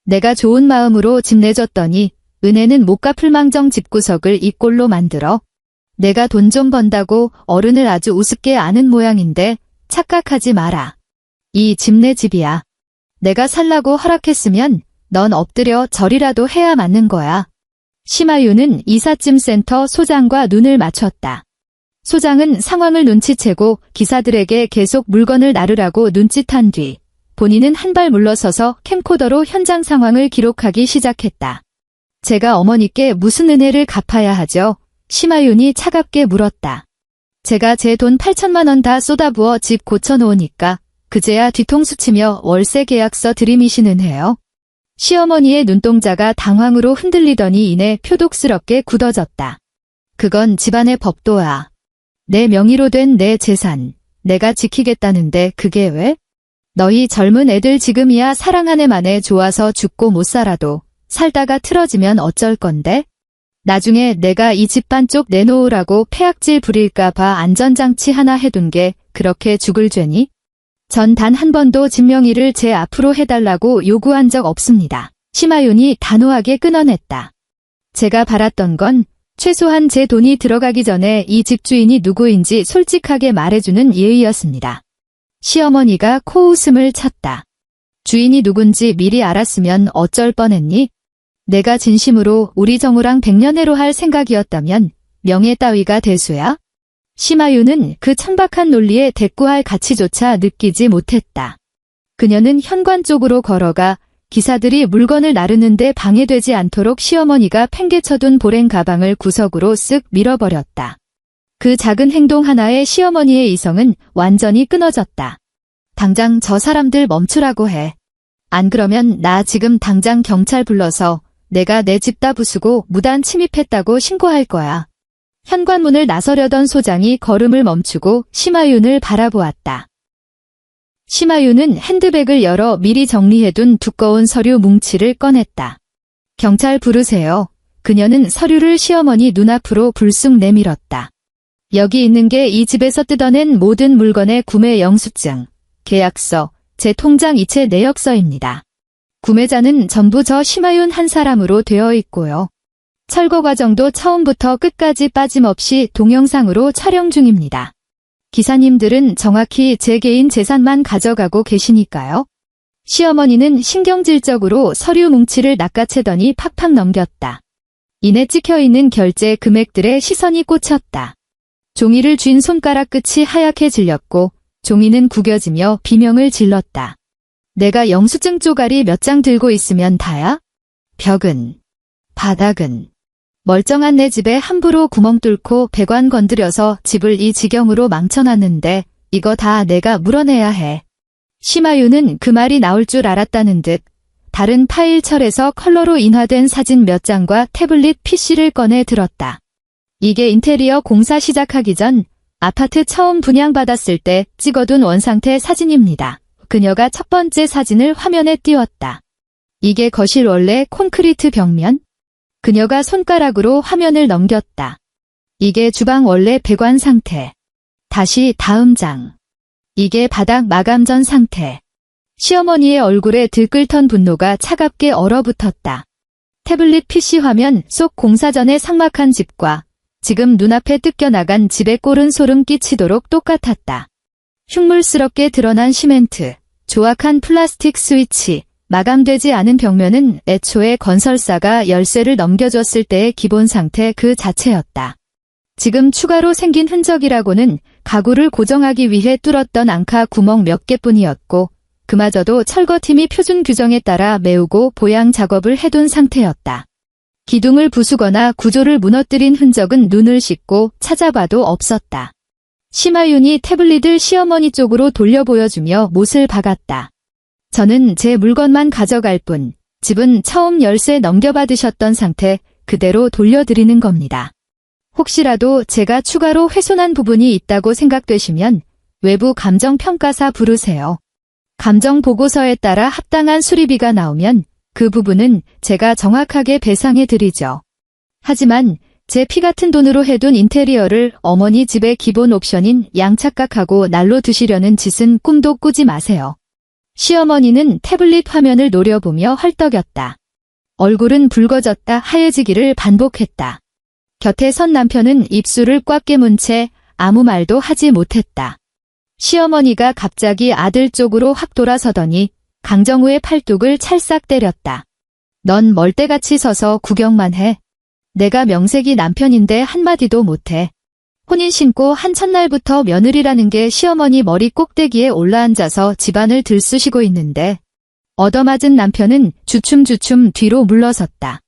내가 좋은 마음으로 집 내줬더니 은혜는 못 갚을 망정 집구석을 이 꼴로 만들어. 내가 돈 좀 번다고 어른을 아주 우습게 아는 모양인데 착각하지 마라. 이 집 내 집이야. 내가 살라고 허락했으면 넌 엎드려 절이라도 해야 맞는 거야. 심하윤은 이삿짐센터 소장과 눈을 맞췄다. 소장은 상황을 눈치채고 기사들에게 계속 물건을 나르라고 눈짓한 뒤 본인은 한 발 물러서서 캠코더로 현장 상황을 기록하기 시작했다. 제가 어머니께 무슨 은혜를 갚아야 하죠? 심하윤이 차갑게 물었다. 제가 제 돈 8천만 원 다 쏟아부어 집 고쳐놓으니까 그제야 뒤통수 치며 월세 계약서 들이미시는 해요. 시어머니의 눈동자가 당황으로 흔들리더니 이내 표독스럽게 굳어졌다. 그건 집안의 법도야. 내 명의로 된 내 재산, 내가 지키겠다는데 그게 왜? 너희 젊은 애들 지금이야 사랑 한 해만에 좋아서 죽고 못 살아도 살다가 틀어지면 어쩔 건데? 나중에 내가 이 집안 쪽 내놓으라고 폐악질 부릴까봐 안전장치 하나 해둔 게 그렇게 죽을 죄니? 전 단 한 번도 집 명의를 제 앞으로 해달라고 요구한 적 없습니다. 심하윤이 단호하게 끊어냈다. 제가 바랐던 건 최소한 제 돈이 들어가기 전에 이 집주인이 누구인지 솔직하게 말해주는 예의였습니다. 시어머니가 코웃음을 쳤다. 주인이 누군지 미리 알았으면 어쩔 뻔했니? 내가 진심으로 우리 정우랑 백년해로 할 생각이었다면 명예 따위가 대수야? 심하윤은 그 천박한 논리에 대꾸할 가치조차 느끼지 못했다. 그녀는 현관 쪽으로 걸어가 기사들이 물건을 나르는데 방해되지 않도록 시어머니가 팽개쳐둔 보랭 가방을 구석으로 쓱 밀어버렸다. 그 작은 행동 하나에 시어머니의 이성은 완전히 끊어졌다. 당장 저 사람들 멈추라고 해. 안 그러면 나 지금 당장 경찰 불러서 내가 내 집 다 부수고 무단 침입했다고 신고할 거야. 현관문을 나서려던 소장이 걸음을 멈추고 심하윤을 바라보았다. 심하윤은 핸드백을 열어 미리 정리해둔 두꺼운 서류 뭉치를 꺼냈다. 경찰 부르세요. 그녀는 서류를 시어머니 눈앞으로 불쑥 내밀었다. 여기 있는 게 이 집에서 뜯어낸 모든 물건의 구매 영수증, 계약서, 제 통장 이체 내역서입니다. 구매자는 전부 저 심하윤 한 사람으로 되어 있고요. 철거 과정도 처음부터 끝까지 빠짐없이 동영상으로 촬영 중입니다. 기사님들은 정확히 제 개인 재산만 가져가고 계시니까요. 시어머니는 신경질적으로 서류 뭉치를 낚아채더니 팍팍 넘겼다. 이내 찍혀있는 결제 금액들의 시선이 꽂혔다. 종이를 쥔 손가락 끝이 하얗게 질렸고 종이는 구겨지며 비명을 질렀다. 내가 영수증 쪼가리 몇 장 들고 있으면 다야? 벽은, 바닥은, 멀쩡한 내 집에 함부로 구멍 뚫고 배관 건드려서 집을 이 지경으로 망쳐놨는데 이거 다 내가 물어내야 해. 심하윤은 그 말이 나올 줄 알았다는 듯 다른 파일철에서 컬러로 인화된 사진 몇 장과 태블릿 PC를 꺼내 들었다. 이게 인테리어 공사 시작하기 전 아파트 처음 분양받았을 때 찍어둔 원상태 사진입니다. 그녀가 첫 번째 사진을 화면에 띄웠다. 이게 거실 원래 콘크리트 벽면? 그녀가 손가락으로 화면을 넘겼다. 이게 주방 원래 배관 상태. 다시 다음 장. 이게 바닥 마감 전 상태. 시어머니의 얼굴에 들끓던 분노가 차갑게 얼어붙었다. 태블릿 PC 화면 속 공사 전의 삭막한 집과 지금 눈앞에 뜯겨나간 집의 꼴은 소름 끼치도록 똑같았다. 흉물스럽게 드러난 시멘트, 조악한 플라스틱 스위치, 마감되지 않은 벽면은 애초에 건설사가 열쇠를 넘겨줬을 때의 기본 상태 그 자체였다. 지금 추가로 생긴 흔적이라고는 가구를 고정하기 위해 뚫었던 앙카 구멍 몇 개뿐이었고 그마저도 철거팀이 표준 규정에 따라 메우고 보양 작업을 해둔 상태였다. 기둥을 부수거나 구조를 무너뜨린 흔적은 눈을 씻고 찾아봐도 없었다. 심하윤이 태블릿을 시어머니 쪽으로 돌려 보여주며 못을 박았다. 저는 제 물건만 가져갈 뿐 집은 처음 열쇠 넘겨받으셨던 상태 그대로 돌려드리는 겁니다. 혹시라도 제가 추가로 훼손한 부분이 있다고 생각되시면 외부 감정평가사 부르세요. 감정 보고서에 따라 합당한 수리비가 나오면 그 부분은 제가 정확하게 배상해 드리죠. 하지만 제 피 같은 돈으로 해둔 인테리어를 어머니 집의 기본 옵션인 양착각하고 날로 드시려는 짓은 꿈도 꾸지 마세요. 시어머니는 태블릿 화면을 노려보며 헐떡였다. 얼굴은 붉어졌다 하얘지기를 반복했다. 곁에 선 남편은 입술을 꽉 깨문 채 아무 말도 하지 못했다. 시어머니가 갑자기 아들 쪽으로 확 돌아서더니 강정우의 팔뚝을 찰싹 때렸다. 넌 멀대같이 서서 구경만 해. 내가 명색이 남편인데 한마디도 못해. 혼인 신고 한 첫날부터 며느리라는 게 시어머니 머리 꼭대기에 올라앉아서 집안을 들쑤시고 있는데 얻어맞은 남편은 주춤주춤 뒤로 물러섰다.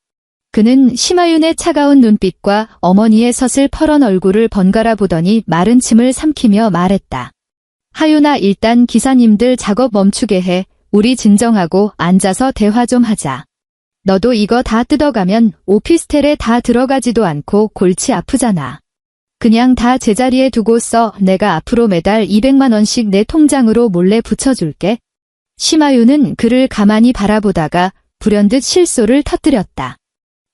그는 심하윤의 차가운 눈빛과 어머니의 서슬퍼런 얼굴을 번갈아 보더니 마른 침을 삼키며 말했다. 하윤아, 일단 기사님들 작업 멈추게 해. 우리 진정하고 앉아서 대화 좀 하자. 너도 이거 다 뜯어가면 오피스텔에 다 들어가지도 않고 골치 아프잖아. 그냥 다 제자리에 두고 써. 내가 앞으로 매달 200만 원씩 내 통장으로 몰래 붙여줄게. 심하윤은 그를 가만히 바라보다가 불현듯 실소를 터뜨렸다.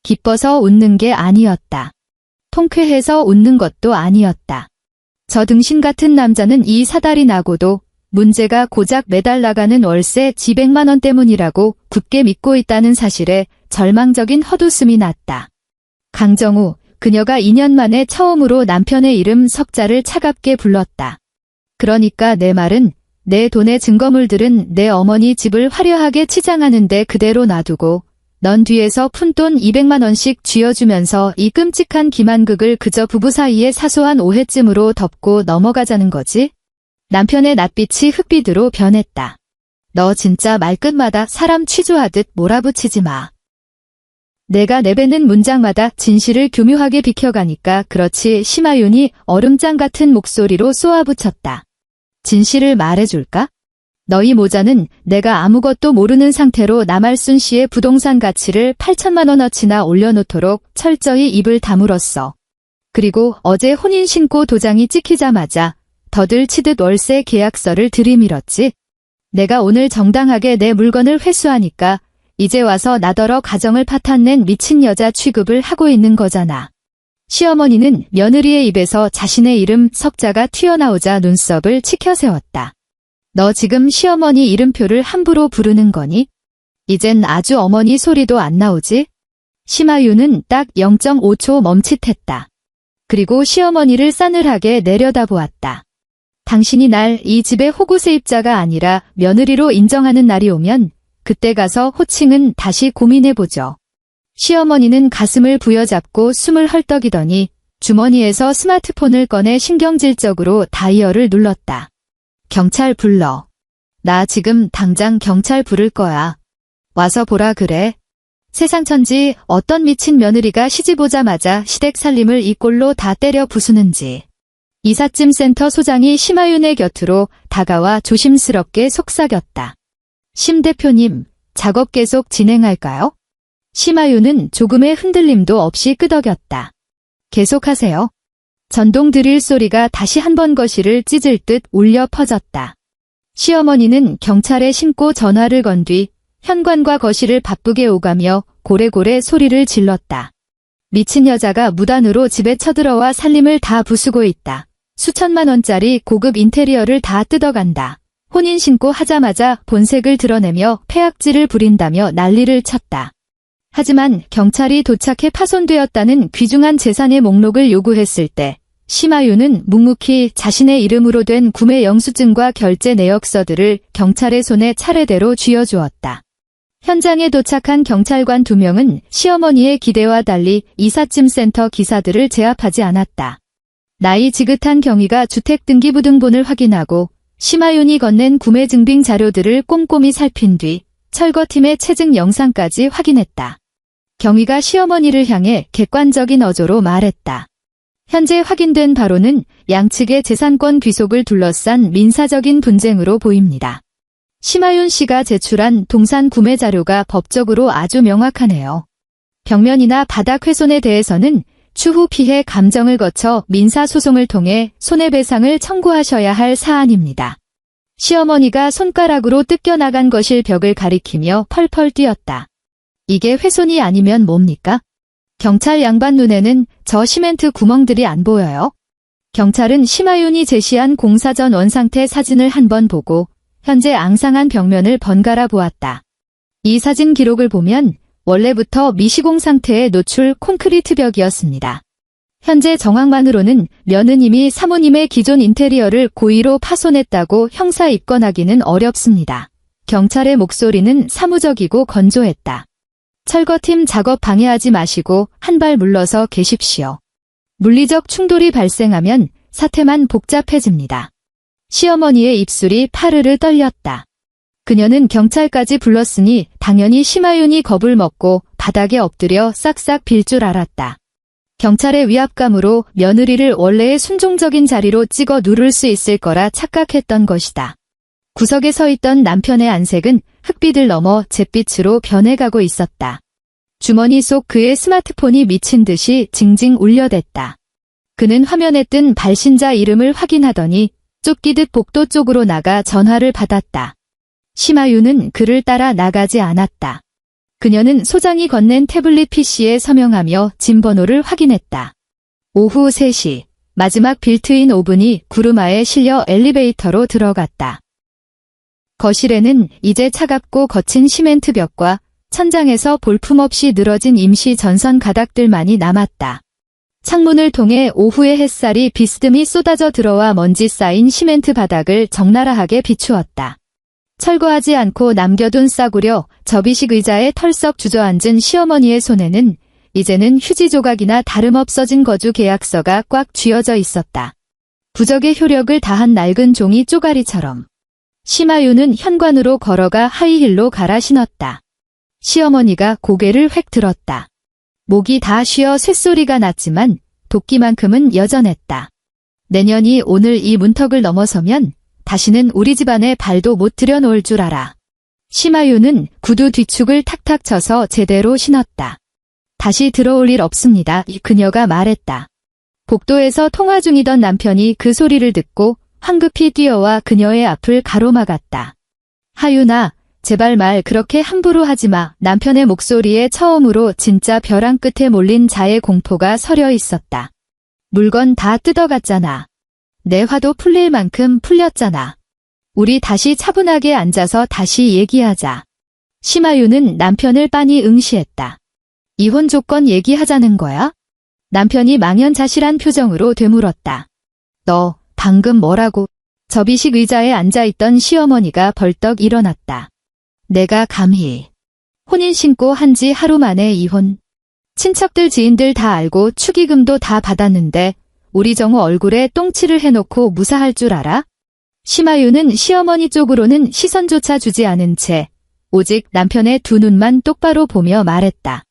기뻐서 웃는 게 아니었다. 통쾌해서 웃는 것도 아니었다. 저 등신 같은 남자는 이 사달이 나고도 문제가 고작 매달 나가는 월세 지백만 원 때문이라고 굳게 믿고 있다는 사실에 절망적인 헛웃음이 났다. 강정우, 그녀가 2년 만에 처음으로 남편의 이름 석자를 차갑게 불렀다. 그러니까 내 말은 내 돈의 증거물들은 내 어머니 집을 화려하게 치장하는데 그대로 놔두고 넌 뒤에서 푼돈 200만 원씩 쥐어주면서 이 끔찍한 기만극을 그저 부부 사이의 사소한 오해쯤으로 덮고 넘어가자는 거지? 남편의 낯빛이 흑빛으로 변했다. 너 진짜 말끝마다 사람 취조하듯 몰아붙이지 마. 내가 내뱉는 문장마다 진실을 교묘하게 비켜가니까 그렇지. 심하윤이 얼음장 같은 목소리로 쏘아붙였다. 진실을 말해줄까? 너희 모자는 내가 아무것도 모르는 상태로 남할순 씨의 부동산 가치를 8천만 원어치나 올려놓도록 철저히 입을 다물었어. 그리고 어제 혼인신고 도장이 찍히자마자 더들치듯 월세 계약서를 들이밀었지. 내가 오늘 정당하게 내 물건을 회수하니까 이제 와서 나더러 가정을 파탄낸 미친 여자 취급을 하고 있는 거잖아. 시어머니는 며느리의 입에서 자신의 이름 석자가 튀어나오자 눈썹을 치켜세웠다. 너 지금 시어머니 이름표를 함부로 부르는 거니? 이젠 아주 어머니 소리도 안 나오지? 심하윤은 딱 0.5초 멈칫했다. 그리고 시어머니를 싸늘하게 내려다보았다. 당신이 날 이 집의 호구 세입자가 아니라 며느리로 인정하는 날이 오면 그때 가서 호칭은 다시 고민해보죠. 시어머니는 가슴을 부여잡고 숨을 헐떡이더니 주머니에서 스마트폰을 꺼내 신경질적으로 다이얼을 눌렀다. 경찰 불러. 나 지금 당장 경찰 부를 거야. 와서 보라 그래. 세상천지 어떤 미친 며느리가 시집 오자마자 시댁 살림을 이 꼴로 다 때려 부수는지. 이삿짐 센터 소장이 심하윤의 곁으로 다가와 조심스럽게 속삭였다. 심 대표님, 작업 계속 진행할까요? 심하윤은 조금의 흔들림도 없이 끄덕였다. 계속하세요. 전동 드릴 소리가 다시 한 번 거실을 찢을 듯 울려 퍼졌다. 시어머니는 경찰에 신고 전화를 건 뒤 현관과 거실을 바쁘게 오가며 고래고래 소리를 질렀다. 미친 여자가 무단으로 집에 쳐들어와 살림을 다 부수고 있다. 수천만 원짜리 고급 인테리어를 다 뜯어간다. 혼인 신고 하자마자 본색을 드러내며 폐악질을 부린다며 난리를 쳤다. 하지만 경찰이 도착해 파손되었다는 귀중한 재산의 목록을 요구했을 때 심하윤은 묵묵히 자신의 이름으로 된 구매 영수증과 결제 내역서들을 경찰의 손에 차례대로 쥐어주었다. 현장에 도착한 경찰관 2명은 시어머니의 기대와 달리 이삿짐 센터 기사들을 제압하지 않았다. 나이 지긋한 경위가 주택등기부등본을 확인하고 심하윤이 건넨 구매 증빙 자료들을 꼼꼼히 살핀 뒤 철거팀의 체증 영상까지 확인했다. 경위가 시어머니를 향해 객관적인 어조로 말했다. 현재 확인된 바로는 양측의 재산권 귀속을 둘러싼 민사적인 분쟁으로 보입니다. 심하윤 씨가 제출한 동산 구매 자료가 법적으로 아주 명확하네요. 벽면이나 바닥 훼손에 대해서는 추후 피해 감정을 거쳐 민사소송을 통해 손해배상을 청구하셔야 할 사안입니다. 시어머니가 손가락으로 뜯겨나간 거실 벽을 가리키며 펄펄 뛰었다. 이게 훼손이 아니면 뭡니까? 경찰 양반 눈에는 저 시멘트 구멍들이 안 보여요? 경찰은 심하윤이 제시한 공사 전 원상태 사진을 한번 보고 현재 앙상한 벽면을 번갈아 보았다. 이 사진 기록을 보면 원래부터 미시공 상태의 노출 콘크리트 벽이었습니다. 현재 정황만으로는 며느님이 사모님의 기존 인테리어를 고의로 파손했다고 형사 입건하기는 어렵습니다. 경찰의 목소리는 사무적이고 건조했다. 철거팀 작업 방해하지 마시고 한 발 물러서 계십시오. 물리적 충돌이 발생하면 사태만 복잡해집니다. 시어머니의 입술이 파르르 떨렸다. 그녀는 경찰까지 불렀으니 당연히 심하윤이 겁을 먹고 바닥에 엎드려 싹싹 빌 줄 알았다. 경찰의 위압감으로 며느리를 원래의 순종적인 자리로 찍어 누를 수 있을 거라 착각했던 것이다. 구석에 서 있던 남편의 안색은 흑빛을 넘어 잿빛으로 변해가고 있었다. 주머니 속 그의 스마트폰이 미친 듯이 징징 울려댔다. 그는 화면에 뜬 발신자 이름을 확인하더니 쫓기듯 복도 쪽으로 나가 전화를 받았다. 심하윤은 그를 따라 나가지 않았다. 그녀는 소장이 건넨 태블릿 PC에 서명하며 짐 번호를 확인했다. 오후 3시, 마지막 빌트인 오븐이 구루마에 실려 엘리베이터로 들어갔다. 거실에는 이제 차갑고 거친 시멘트 벽과 천장에서 볼품없이 늘어진 임시 전선 가닥들만이 남았다. 창문을 통해 오후의 햇살이 비스듬히 쏟아져 들어와 먼지 쌓인 시멘트 바닥을 적나라하게 비추었다. 철거하지 않고 남겨둔 싸구려 접이식 의자에 털썩 주저앉은 시어머니의 손에는 이제는 휴지 조각이나 다름없어진 거주 계약서가 꽉 쥐어져 있었다. 부적의 효력을 다한 낡은 종이 쪼가리처럼. 심하윤은 현관으로 걸어가 하이힐로 갈아 신었다. 시어머니가 고개를 획 들었다. 목이 다 쉬어 쇳소리가 났지만 도끼만큼은 여전했다. 내년이 오늘 이 문턱을 넘어서면 다시는 우리 집안에 발도 못 들여놓을 줄 알아. 심하윤은 구두 뒤축을 탁탁 쳐서 제대로 신었다. 다시 들어올 일 없습니다. 그녀가 말했다. 복도에서 통화 중이던 남편이 그 소리를 듣고 황급히 뛰어와 그녀의 앞을 가로막았다. 하윤아, 제발 말 그렇게 함부로 하지 마. 남편의 목소리에 처음으로 진짜 벼랑 끝에 몰린 자의 공포가 서려 있었다. 물건 다 뜯어갔잖아. 내 화도 풀릴 만큼 풀렸잖아. 우리 다시 차분하게 앉아서 다시 얘기하자. 심하윤은 남편을 빤히 응시했다. 이혼 조건 얘기하자는 거야? 남편이 망연자실한 표정으로 되물었다. 너 방금 뭐라고? 접이식 의자에 앉아있던 시어머니가 벌떡 일어났다. 내가 감히. 혼인신고 한 지 하루 만에 이혼. 친척들 지인들 다 알고 축의금도 다 받았는데 우리 정우 얼굴에 똥칠을 해놓고 무사할 줄 알아? 심하윤은 시어머니 쪽으로는 시선조차 주지 않은 채 오직 남편의 두 눈만 똑바로 보며 말했다.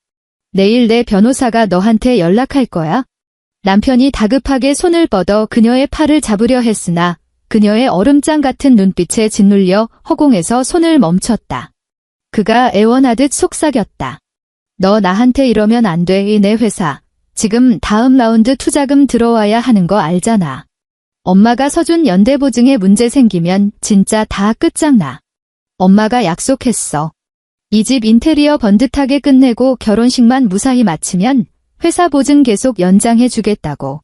내일 내 변호사가 너한테 연락할 거야. 남편이 다급하게 손을 뻗어 그녀의 팔을 잡으려 했으나 그녀의 얼음장 같은 눈빛에 짓눌려 허공에서 손을 멈췄다. 그가 애원하듯 속삭였다. 너 나한테 이러면 안 돼. 내 회사. 지금 다음 라운드 투자금 들어와야 하는 거 알잖아. 엄마가 서준 연대보증에 문제 생기면 진짜 다 끝장나. 엄마가 약속했어. 이 집 인테리어 번듯하게 끝내고 결혼식만 무사히 마치면 회사 보증 계속 연장해 주겠다고.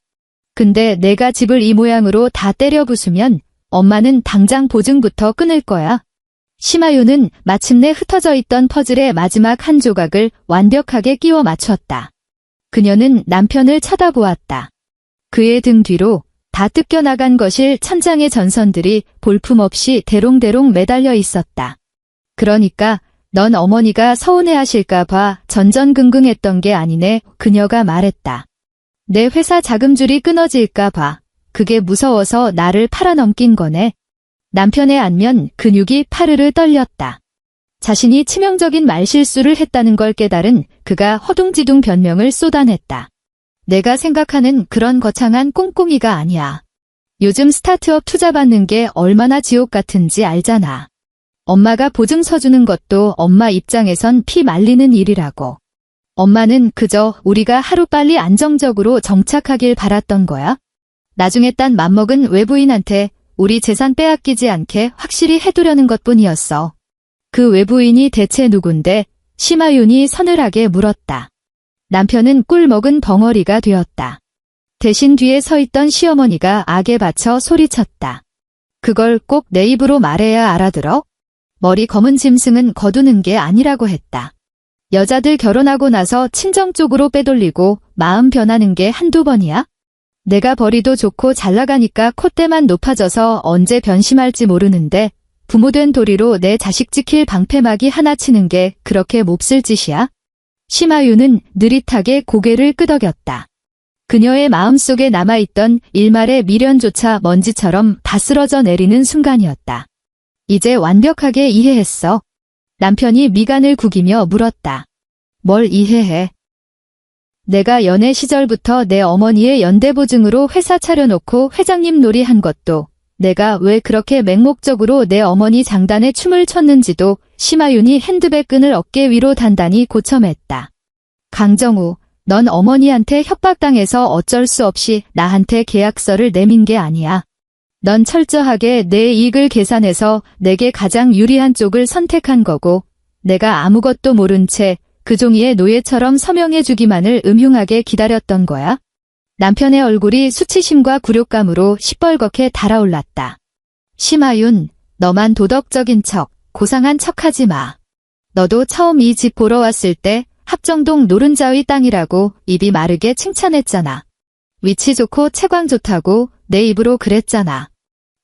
근데 내가 집을 이 모양으로 다 때려 부수면 엄마는 당장 보증부터 끊을 거야. 심하윤은 마침내 흩어져 있던 퍼즐의 마지막 한 조각을 완벽하게 끼워 맞췄다. 그녀는 남편을 쳐다보았다. 그의 등 뒤로 다 뜯겨나간 거실 천장의 전선들이 볼품없이 대롱대롱 매달려 있었다. 그러니까 넌 어머니가 서운해하실까 봐 전전긍긍했던 게 아니네. 그녀가 말했다. 내 회사 자금줄이 끊어질까 봐. 그게 무서워서 나를 팔아넘긴 거네. 남편의 안면 근육이 파르르 떨렸다. 자신이 치명적인 말실수를 했다는 걸 깨달은 그가 허둥지둥 변명을 쏟아냈다. 내가 생각하는 그런 거창한 꽁꽁이가 아니야. 요즘 스타트업 투자 받는 게 얼마나 지옥 같은지 알잖아. 엄마가 보증 서주는 것도 엄마 입장에선 피 말리는 일이라고. 엄마는 그저 우리가 하루빨리 안정적으로 정착하길 바랐던 거야. 나중에 딴 맘먹은 외부인한테 우리 재산 빼앗기지 않게 확실히 해두려는 것뿐이었어. 그 외부인이 대체 누군데? 심하윤이 서늘하게 물었다. 남편은 꿀 먹은 벙어리가 되었다. 대신 뒤에 서 있던 시어머니가 악에 받쳐 소리쳤다. 그걸 꼭 내 입으로 말해야 알아들어? 머리 검은 짐승은 거두는 게 아니라고 했다. 여자들 결혼하고 나서 친정 쪽으로 빼돌리고 마음 변하는 게 한두 번이야? 내가 벌이도 좋고 잘나가니까 콧대만 높아져서 언제 변심할지 모르는데 부모된 도리로 내 자식 지킬 방패막이 하나 치는 게 그렇게 몹쓸 짓이야? 심하윤은 느릿하게 고개를 끄덕였다. 그녀의 마음속에 남아있던 일말의 미련조차 먼지처럼 다 쓰러져 내리는 순간이었다. 이제 완벽하게 이해했어. 남편이 미간을 구기며 물었다. 뭘 이해해? 내가 연애 시절부터 내 어머니의 연대보증으로 회사 차려놓고 회장님 놀이 한 것도, 내가 왜 그렇게 맹목적으로 내 어머니 장단에 춤을 췄는지도 심하윤이 핸드백 끈을 어깨 위로 단단히 고쳐맸다. 강정우, 넌 어머니한테 협박당해서 어쩔 수 없이 나한테 계약서를 내민 게 아니야. 넌 철저하게 내 이익을 계산해서 내게 가장 유리한 쪽을 선택한 거고, 내가 아무것도 모른 채 그 종이에 노예처럼 서명해주기만을 음흉하게 기다렸던 거야. 남편의 얼굴이 수치심과 굴욕감으로 시뻘겋게 달아올랐다. 심하윤, 너만 도덕적인 척, 고상한 척하지 마. 너도 처음 이 집 보러 왔을 때 합정동 노른자위 땅이라고 입이 마르게 칭찬했잖아. 위치 좋고 채광 좋다고 내 입으로 그랬잖아.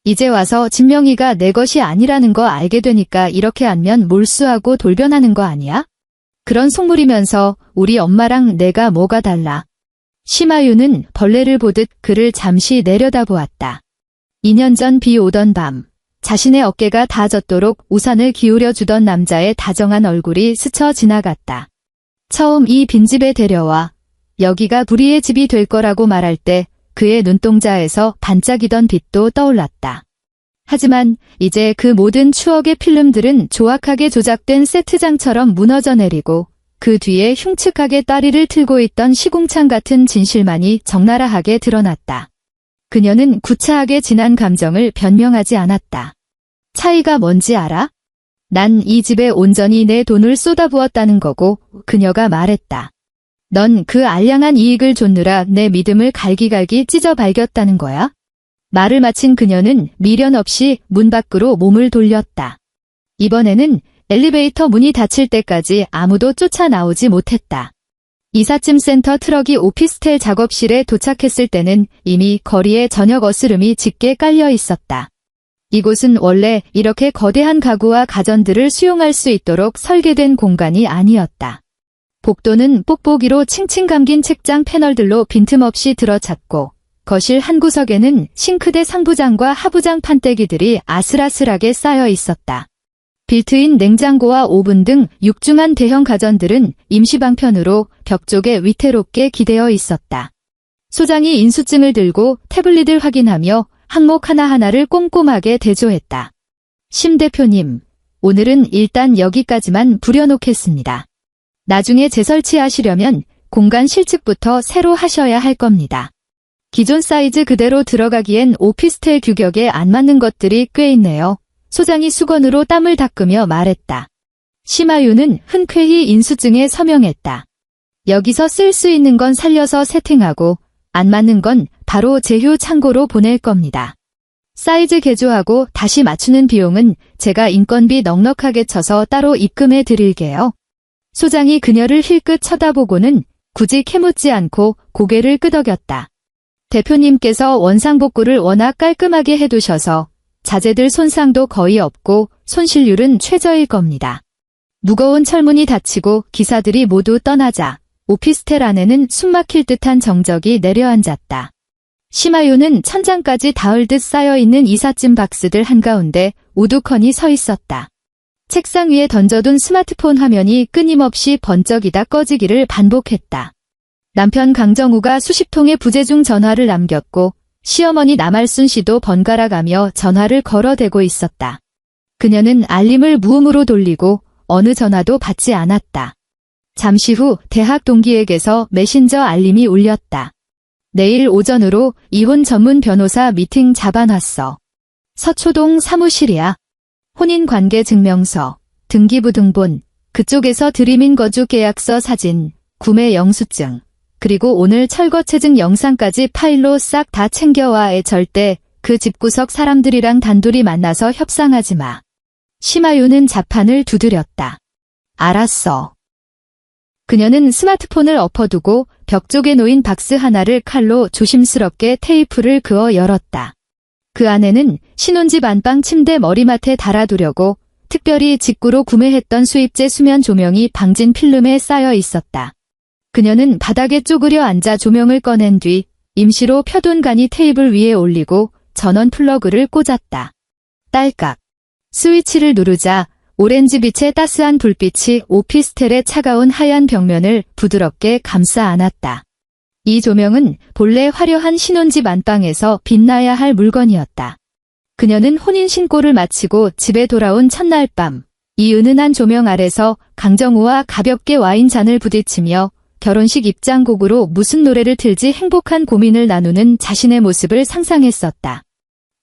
이제 와서 진명이가 내 것이 아니라는 거 알게 되니까 이렇게 안면 몰수하고 돌변하는 거 아니야? 그런 속물이면서 우리 엄마랑 내가 뭐가 달라. 심하윤은 벌레를 보듯 그를 잠시 내려다보았다. 2년 전 비 오던 밤, 자신의 어깨가 다 젖도록 우산을 기울여 주던 남자의 다정한 얼굴이 스쳐 지나갔다. 처음 이 빈집에 데려와 여기가 불의의 집이 될 거라고 말할 때 그의 눈동자에서 반짝이던 빛도 떠올랐다. 하지만 이제 그 모든 추억의 필름들은 조악하게 조작된 세트장처럼 무너져 내리고 그 뒤에 흉측하게 따리를 틀고 있던 시궁창 같은 진실만이 적나라하게 드러났다. 그녀는 구차하게 지난 감정을 변명하지 않았다. 차이가 뭔지 알아? 난 이 집에 온전히 내 돈을 쏟아부었다는 거고, 그녀가 말했다. 넌 그 알량한 이익을 좇느라 내 믿음을 갈기갈기 찢어 발겼다는 거야? 말을 마친 그녀는 미련 없이 문 밖으로 몸을 돌렸다. 이번에는 엘리베이터 문이 닫힐 때까지 아무도 쫓아 나오지 못했다. 이삿짐 센터 트럭이 오피스텔 작업실에 도착했을 때는 이미 거리에 저녁 어스름이 짙게 깔려 있었다. 이곳은 원래 이렇게 거대한 가구와 가전들을 수용할 수 있도록 설계된 공간이 아니었다. 복도는 뽁뽁이로 칭칭 감긴 책장 패널들로 빈틈없이 들어찼고 거실 한 구석에는 싱크대 상부장과 하부장 판때기들이 아슬아슬하게 쌓여 있었다. 빌트인 냉장고와 오븐 등 육중한 대형 가전들은 임시방편으로 벽 쪽에 위태롭게 기대어 있었다. 소장이 인수증을 들고 태블릿을 확인하며 항목 하나하나를 꼼꼼하게 대조했다. 심 대표님, 오늘은 일단 여기까지만 부려놓겠습니다. 나중에 재설치하시려면 공간 실측부터 새로 하셔야 할 겁니다. 기존 사이즈 그대로 들어가기엔 오피스텔 규격에 안 맞는 것들이 꽤 있네요. 소장이 수건으로 땀을 닦으며 말했다. 심하윤은 흔쾌히 인수증에 서명했다. 여기서 쓸 수 있는 건 살려서 세팅하고 안 맞는 건 바로 제휴 창고로 보낼 겁니다. 사이즈 개조하고 다시 맞추는 비용은 제가 인건비 넉넉하게 쳐서 따로 입금해 드릴게요. 소장이 그녀를 힐끗 쳐다보고는 굳이 캐묻지 않고 고개를 끄덕였다. 대표님께서 원상복구를 워낙 깔끔하게 해두셔서 자재들 손상도 거의 없고 손실률은 최저일 겁니다. 무거운 철문이 닫히고 기사들이 모두 떠나자 오피스텔 안에는 숨막힐 듯한 정적이 내려앉았다. 심하윤은 천장까지 닿을 듯 쌓여있는 이삿짐 박스들 한가운데 우두커니 서 있었다. 책상 위에 던져둔 스마트폰 화면이 끊임없이 번쩍이다 꺼지기를 반복했다. 남편 강정우가 수십 통의 부재중 전화를 남겼고 시어머니 남할순 씨도 번갈아가며 전화를 걸어대고 있었다. 그녀는 알림을 무음으로 돌리고 어느 전화도 받지 않았다. 잠시 후 대학 동기에게서 메신저 알림이 울렸다. 내일 오전으로 이혼 전문 변호사 미팅 잡아놨어. 서초동 사무실이야. 혼인관계 증명서, 등기부 등본, 그쪽에서 드림인 거주 계약서 사진, 구매 영수증, 그리고 오늘 철거체증 영상까지 파일로 싹 다 챙겨와. 절대 그 집구석 사람들이랑 단둘이 만나서 협상하지 마. 심하윤은 자판을 두드렸다. 알았어. 그녀는 스마트폰을 엎어두고 벽 쪽에 놓인 박스 하나를 칼로 조심스럽게 테이프를 그어 열었다. 그 안에는 신혼집 안방 침대 머리맡에 달아두려고 특별히 직구로 구매했던 수입제 수면 조명이 방진 필름에 쌓여 있었다. 그녀는 바닥에 쪼그려 앉아 조명을 꺼낸 뒤 임시로 펴둔 간이 테이블 위에 올리고 전원 플러그를 꽂았다. 딸깍. 스위치를 누르자 오렌지빛의 따스한 불빛이 오피스텔의 차가운 하얀 벽면을 부드럽게 감싸 안았다. 이 조명은 본래 화려한 신혼집 안방에서 빛나야 할 물건이었다. 그녀는 혼인신고를 마치고 집에 돌아온 첫날 밤, 이 은은한 조명 아래서 강정우와 가볍게 와인잔을 부딪히며 결혼식 입장곡으로 무슨 노래를 틀지 행복한 고민을 나누는 자신의 모습을 상상했었다.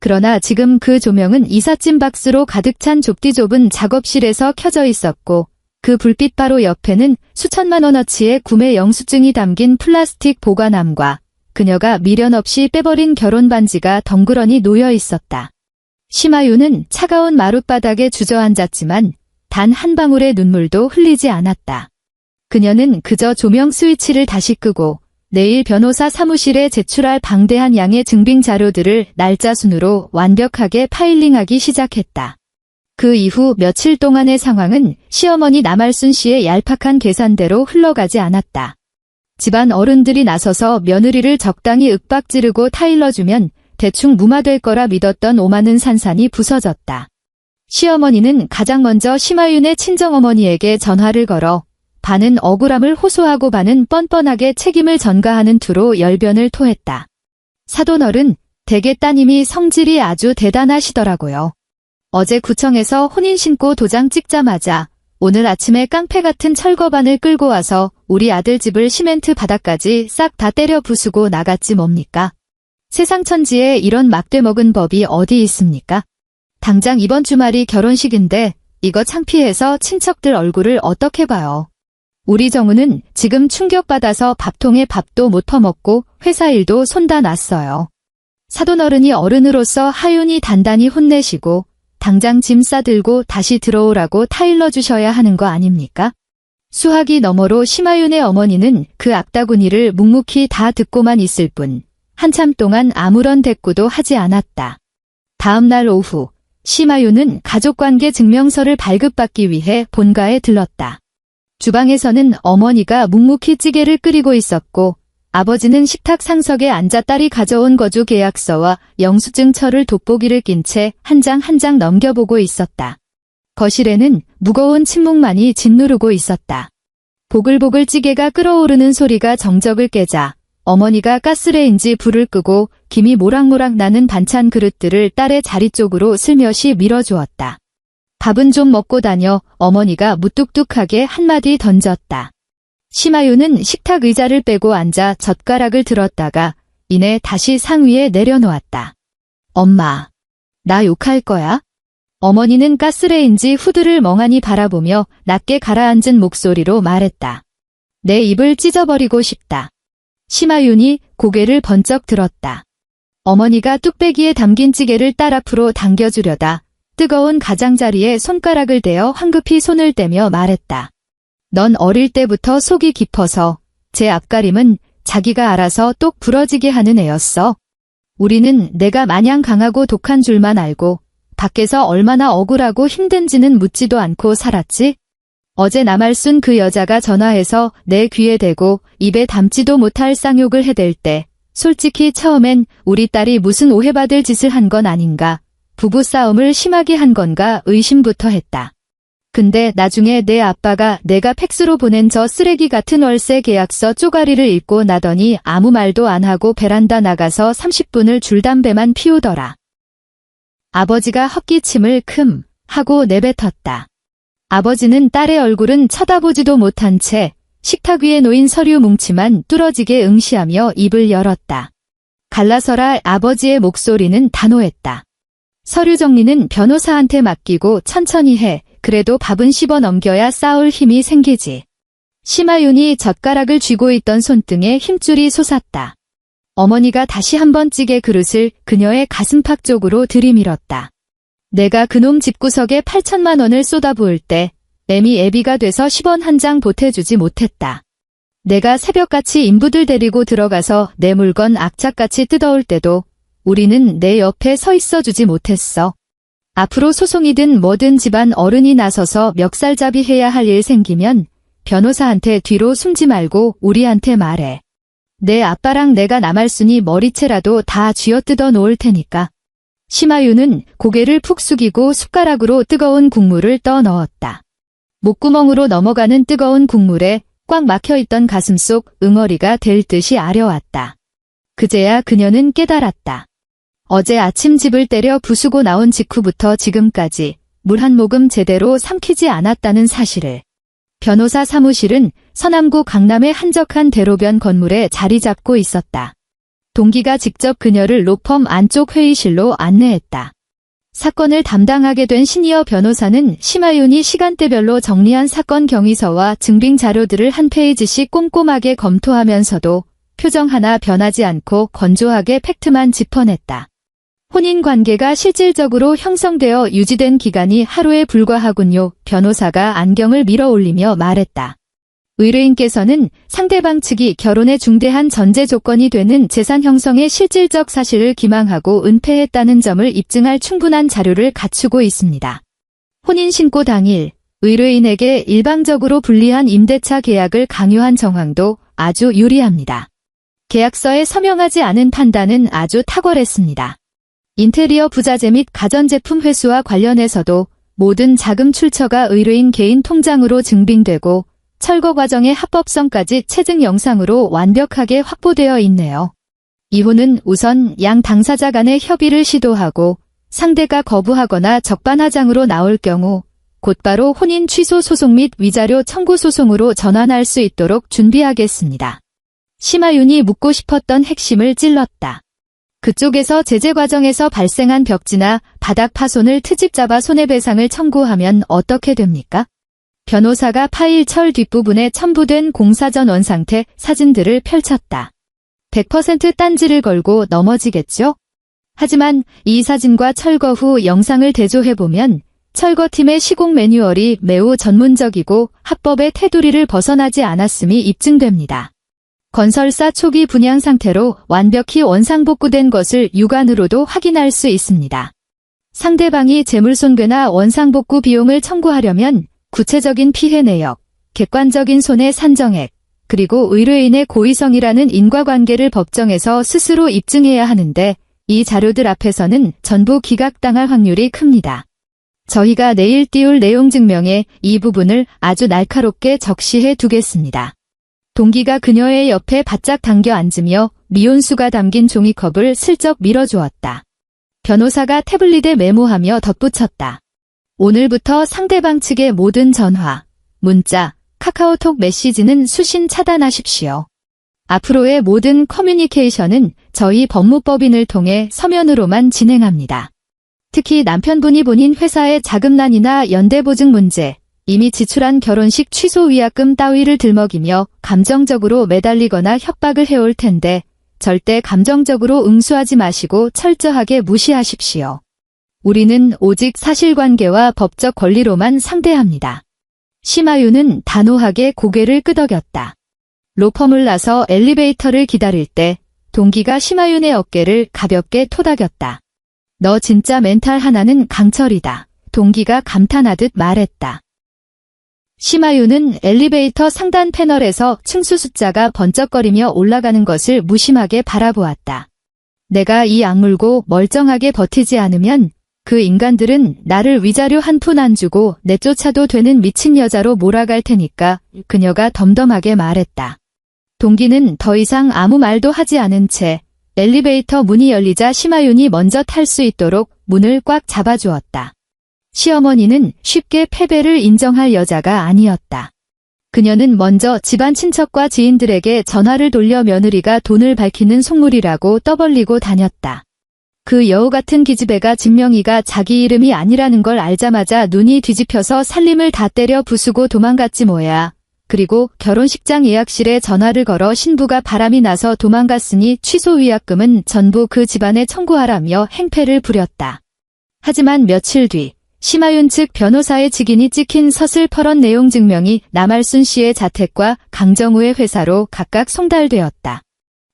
그러나 지금 그 조명은 이삿짐 박스로 가득 찬 좁디 좁은 작업실에서 켜져 있었고 그 불빛 바로 옆에는 수천만 원어치의 구매 영수증이 담긴 플라스틱 보관함과 그녀가 미련 없이 빼버린 결혼 반지가 덩그러니 놓여 있었다. 심하윤은 차가운 마룻바닥에 주저앉았지만 단 한 방울의 눈물도 흘리지 않았다. 그녀는 그저 조명 스위치를 다시 끄고 내일 변호사 사무실에 제출할 방대한 양의 증빙 자료들을 날짜 순으로 완벽하게 파일링하기 시작했다. 그 이후 며칠 동안의 상황은 시어머니 남알순 씨의 얄팍한 계산대로 흘러가지 않았다. 집안 어른들이 나서서 며느리를 적당히 윽박지르고 타일러주면 대충 무마될 거라 믿었던 오만은 산산이 부서졌다. 시어머니는 가장 먼저 심하윤의 친정어머니에게 전화를 걸어 반은 억울함을 호소하고 반은 뻔뻔하게 책임을 전가하는 투로 열변을 토했다. 사돈어른, 댁의 따님이 성질이 아주 대단하시더라고요. 어제 구청에서 혼인신고 도장 찍자마자 오늘 아침에 깡패 같은 철거반을 끌고 와서 우리 아들 집을 시멘트 바닥까지 싹 다 때려 부수고 나갔지 뭡니까? 세상 천지에 이런 막대 먹은 법이 어디 있습니까? 당장 이번 주말이 결혼식인데 이거 창피해서 친척들 얼굴을 어떻게 봐요? 우리 정우는 지금 충격받아서 밥통에 밥도 못 퍼먹고 회사 일도 손 다 놨어요. 사돈어른이 어른으로서 하윤이 단단히 혼내시고 당장 짐 싸들고 다시 들어오라고 타일러 주셔야 하는 거 아닙니까? 수화기 너머로 심하윤의 어머니는 그 악다구니를 묵묵히 다 듣고만 있을 뿐 한참 동안 아무런 대꾸도 하지 않았다. 다음 날 오후 심하윤은 가족관계 증명서를 발급받기 위해 본가에 들렀다. 주방에서는 어머니가 묵묵히 찌개를 끓이고 있었고 아버지는 식탁 상석에 앉아 딸이 가져온 거주 계약서와 영수증철을 돋보기를 낀 채 한 장 한 장 넘겨보고 있었다. 거실에는 무거운 침묵만이 짓누르고 있었다. 보글보글 찌개가 끓어오르는 소리가 정적을 깨자 어머니가 가스레인지 불을 끄고 김이 모락모락 나는 반찬 그릇들을 딸의 자리 쪽으로 슬며시 밀어주었다. 밥은 좀 먹고 다녀 어머니가 무뚝뚝하게 한마디 던졌다. 심하윤은 식탁 의자를 빼고 앉아 젓가락을 들었다가 이내 다시 상위에 내려놓았다. 엄마, 나 욕할 거야? 어머니는 가스레인지 후드를 멍하니 바라보며 낮게 가라앉은 목소리로 말했다. 내 입을 찢어버리고 싶다. 심하윤이 고개를 번쩍 들었다. 어머니가 뚝배기에 담긴 찌개를 딸 앞으로 당겨주려다 뜨거운 가장자리에 손가락을 대어 황급히 손을 떼며 말했다. 넌 어릴 때부터 속이 깊어서 제 앞가림은 자기가 알아서 똑 부러지게 하는 애였어. 우리는 내가 마냥 강하고 독한 줄만 알고 밖에서 얼마나 억울하고 힘든지는 묻지도 않고 살았지. 어제 남알순 그 여자가 전화해서 내 귀에 대고 입에 담지도 못할 쌍욕을 해댈 때 솔직히 처음엔 우리 딸이 무슨 오해받을 짓을 한 건 아닌가, 부부싸움을 심하게 한 건가 의심부터 했다. 근데 나중에 내 아빠가 내가 팩스로 보낸 저 쓰레기 같은 월세 계약서 쪼가리를 읽고 나더니 아무 말도 안 하고 베란다 나가서 30분을 줄담배만 피우더라. 아버지가 헛기침을 큼 하고 내뱉었다. 아버지는 딸의 얼굴은 쳐다보지도 못한 채 식탁 위에 놓인 서류 뭉치만 뚫어지게 응시하며 입을 열었다. 갈라서라 아버지의 목소리는 단호했다. 서류 정리는 변호사한테 맡기고 천천히 해. 그래도 밥은 씹어 넘겨야 싸울 힘이 생기지. 심하윤이 젓가락을 쥐고 있던 손등에 힘줄이 솟았다. 어머니가 다시 한번 찌개 그릇을 그녀의 가슴팍 쪽으로 들이밀었다. 내가 그놈 집구석에 8천만 원을 쏟아부을 때 애미 애비가 돼서 10원 한 장 보태주지 못했다. 내가 새벽같이 인부들 데리고 들어가서 내 물건 악착같이 뜯어올 때도 우리는 내 옆에 서 있어주지 못했어. 앞으로 소송이든 뭐든 집안 어른이 나서서 멱살잡이 해야 할 일 생기면 변호사한테 뒤로 숨지 말고 우리한테 말해. 내 아빠랑 내가 남할순이 머리채라도 다 쥐어뜯어 놓을 테니까. 심하윤은 고개를 푹 숙이고 숟가락으로 뜨거운 국물을 떠 넣었다. 목구멍으로 넘어가는 뜨거운 국물에 꽉 막혀있던 가슴 속 응어리가 될 듯이 아려왔다. 그제야 그녀는 깨달았다. 어제 아침 집을 때려 부수고 나온 직후부터 지금까지 물 한 모금 제대로 삼키지 않았다는 사실을. 변호사 사무실은 서남구 강남의 한적한 대로변 건물에 자리 잡고 있었다. 동기가 직접 그녀를 로펌 안쪽 회의실로 안내했다. 사건을 담당하게 된 시니어 변호사는 심하윤이 시간대별로 정리한 사건 경위서와 증빙 자료들을 한 페이지씩 꼼꼼하게 검토하면서도 표정 하나 변하지 않고 건조하게 팩트만 짚어냈다. 혼인관계가 실질적으로 형성되어 유지된 기간이 하루에 불과하군요. 변호사가 안경을 밀어 올리며 말했다. 의뢰인께서는 상대방 측이 결혼의 중대한 전제 조건이 되는 재산 형성의 실질적 사실을 기망하고 은폐했다는 점을 입증할 충분한 자료를 갖추고 있습니다. 혼인신고 당일 의뢰인에게 일방적으로 불리한 임대차 계약을 강요한 정황도 아주 유리합니다. 계약서에 서명하지 않은 판단은 아주 탁월했습니다. 인테리어 부자재 및 가전제품 회수와 관련해서도 모든 자금 출처가 의뢰인 개인 통장으로 증빙되고 철거 과정의 합법성까지 체증 영상으로 완벽하게 확보되어 있네요. 이혼은 우선 양 당사자 간의 협의를 시도하고 상대가 거부하거나 적반하장으로 나올 경우 곧바로 혼인 취소 소송 및 위자료 청구 소송으로 전환할 수 있도록 준비하겠습니다. 심하윤이 묻고 싶었던 핵심을 찔렀다. 그쪽에서 제재 과정에서 발생한 벽지나 바닥 파손을 트집 잡아 손해배상을 청구하면 어떻게 됩니까? 변호사가 파일 철 뒷부분에 첨부된 공사전 원상태 사진들을 펼쳤다. 100% 딴지를 걸고 넘어지겠죠? 하지만 이 사진과 철거 후 영상을 대조해보면 철거팀의 시공 매뉴얼이 매우 전문적이고 합법의 테두리를 벗어나지 않았음이 입증됩니다. 건설사 초기 분양 상태로 완벽히 원상복구된 것을 육안으로도 확인할 수 있습니다. 상대방이 재물손괴나 원상복구 비용을 청구하려면 구체적인 피해 내역, 객관적인 손해 산정액, 그리고 의뢰인의 고의성이라는 인과관계를 법정에서 스스로 입증해야 하는데 이 자료들 앞에서는 전부 기각당할 확률이 큽니다. 저희가 내일 띄울 내용 증명에 이 부분을 아주 날카롭게 적시해 두겠습니다. 동기가 그녀의 옆에 바짝 당겨 앉으며 미온수가 담긴 종이컵을 슬쩍 밀어주었다. 변호사가 태블릿에 메모하며 덧붙였다. 오늘부터 상대방 측의 모든 전화, 문자, 카카오톡 메시지는 수신 차단하십시오. 앞으로의 모든 커뮤니케이션은 저희 법무법인을 통해 서면으로만 진행합니다. 특히 남편분이 본인 회사의 자금난이나 연대보증 문제, 이미 지출한 결혼식 취소 위약금 따위를 들먹이며 감정적으로 매달리거나 협박을 해올 텐데 절대 감정적으로 응수하지 마시고 철저하게 무시하십시오. 우리는 오직 사실관계와 법적 권리로만 상대합니다. 심하윤은 단호하게 고개를 끄덕였다. 로펌을 나서 엘리베이터를 기다릴 때 동기가 심하윤의 어깨를 가볍게 토닥였다. 너 진짜 멘탈 하나는 강철이다. 동기가 감탄하듯 말했다. 심하윤은 엘리베이터 상단 패널에서 층수 숫자가 번쩍거리며 올라가는 것을 무심하게 바라보았다. 내가 이 악물고 멀쩡하게 버티지 않으면 그 인간들은 나를 위자료 한 푼 안 주고 내쫓아도 되는 미친 여자로 몰아갈 테니까 그녀가 덤덤하게 말했다. 동기는 더 이상 아무 말도 하지 않은 채 엘리베이터 문이 열리자 심하윤이 먼저 탈 수 있도록 문을 꽉 잡아주었다. 시어머니는 쉽게 패배를 인정할 여자가 아니었다. 그녀는 먼저 집안 친척과 지인들에게 전화를 돌려 며느리가 돈을 밝히는 속물이라고 떠벌리고 다녔다. 그 여우 같은 기집애가 진명이가 자기 이름이 아니라는 걸 알자마자 눈이 뒤집혀서 살림을 다 때려 부수고 도망갔지 뭐야. 그리고 결혼식장 예약실에 전화를 걸어 신부가 바람이 나서 도망갔으니 취소 위약금은 전부 그 집안에 청구하라며 행패를 부렸다. 하지만 며칠 뒤 심하윤 측 변호사의 직인이 찍힌 서슬퍼런 내용 증명이 남알순 씨의 자택과 강정우의 회사로 각각 송달되었다.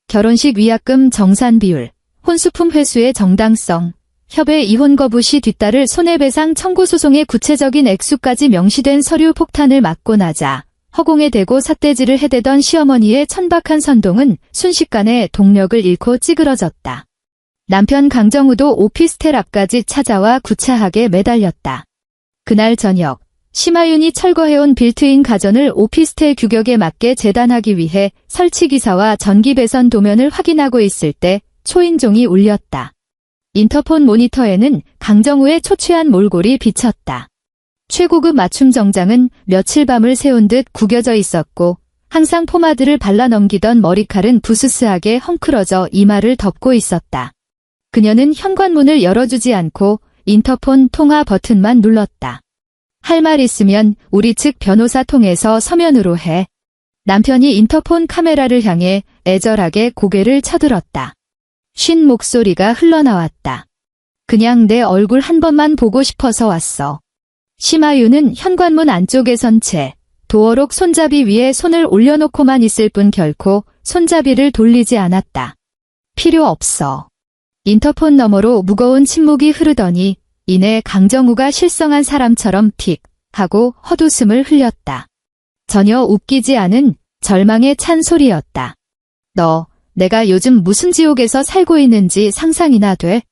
결혼식 위약금 정산 비율, 혼수품 회수의 정당성, 협의 이혼 거부 시 뒤따를 손해배상 청구 소송의 구체적인 액수까지 명시된 서류 폭탄을 맞고 나자 허공에 대고 삿대질을 해대던 시어머니의 천박한 선동은 순식간에 동력을 잃고 찌그러졌다. 남편 강정우도 오피스텔 앞까지 찾아와 구차하게 매달렸다. 그날 저녁, 심하윤이 철거해온 빌트인 가전을 오피스텔 규격에 맞게 재단하기 위해 설치기사와 전기배선 도면을 확인하고 있을 때 초인종이 울렸다. 인터폰 모니터에는 강정우의 초췌한 몰골이 비쳤다. 최고급 맞춤 정장은 며칠 밤을 새운 듯 구겨져 있었고 항상 포마드를 발라 넘기던 머리칼은 부스스하게 헝클어져 이마를 덮고 있었다. 그녀는 현관문을 열어주지 않고 인터폰 통화 버튼만 눌렀다. 할 말 있으면 우리 측 변호사 통해서 서면으로 해. 남편이 인터폰 카메라를 향해 애절하게 고개를 쳐들었다. 쉰 목소리가 흘러나왔다. 그냥 내 얼굴 한 번만 보고 싶어서 왔어. 심하윤은 현관문 안쪽에 선 채 도어록 손잡이 위에 손을 올려놓고만 있을 뿐 결코 손잡이를 돌리지 않았다. 필요 없어. 인터폰 너머로 무거운 침묵이 흐르더니 이내 강정우가 실성한 사람처럼 틱 하고 헛웃음을 흘렸다. 전혀 웃기지 않은 절망에 찬 소리였다. 너, 내가 요즘 무슨 지옥에서 살고 있는지 상상이나 돼?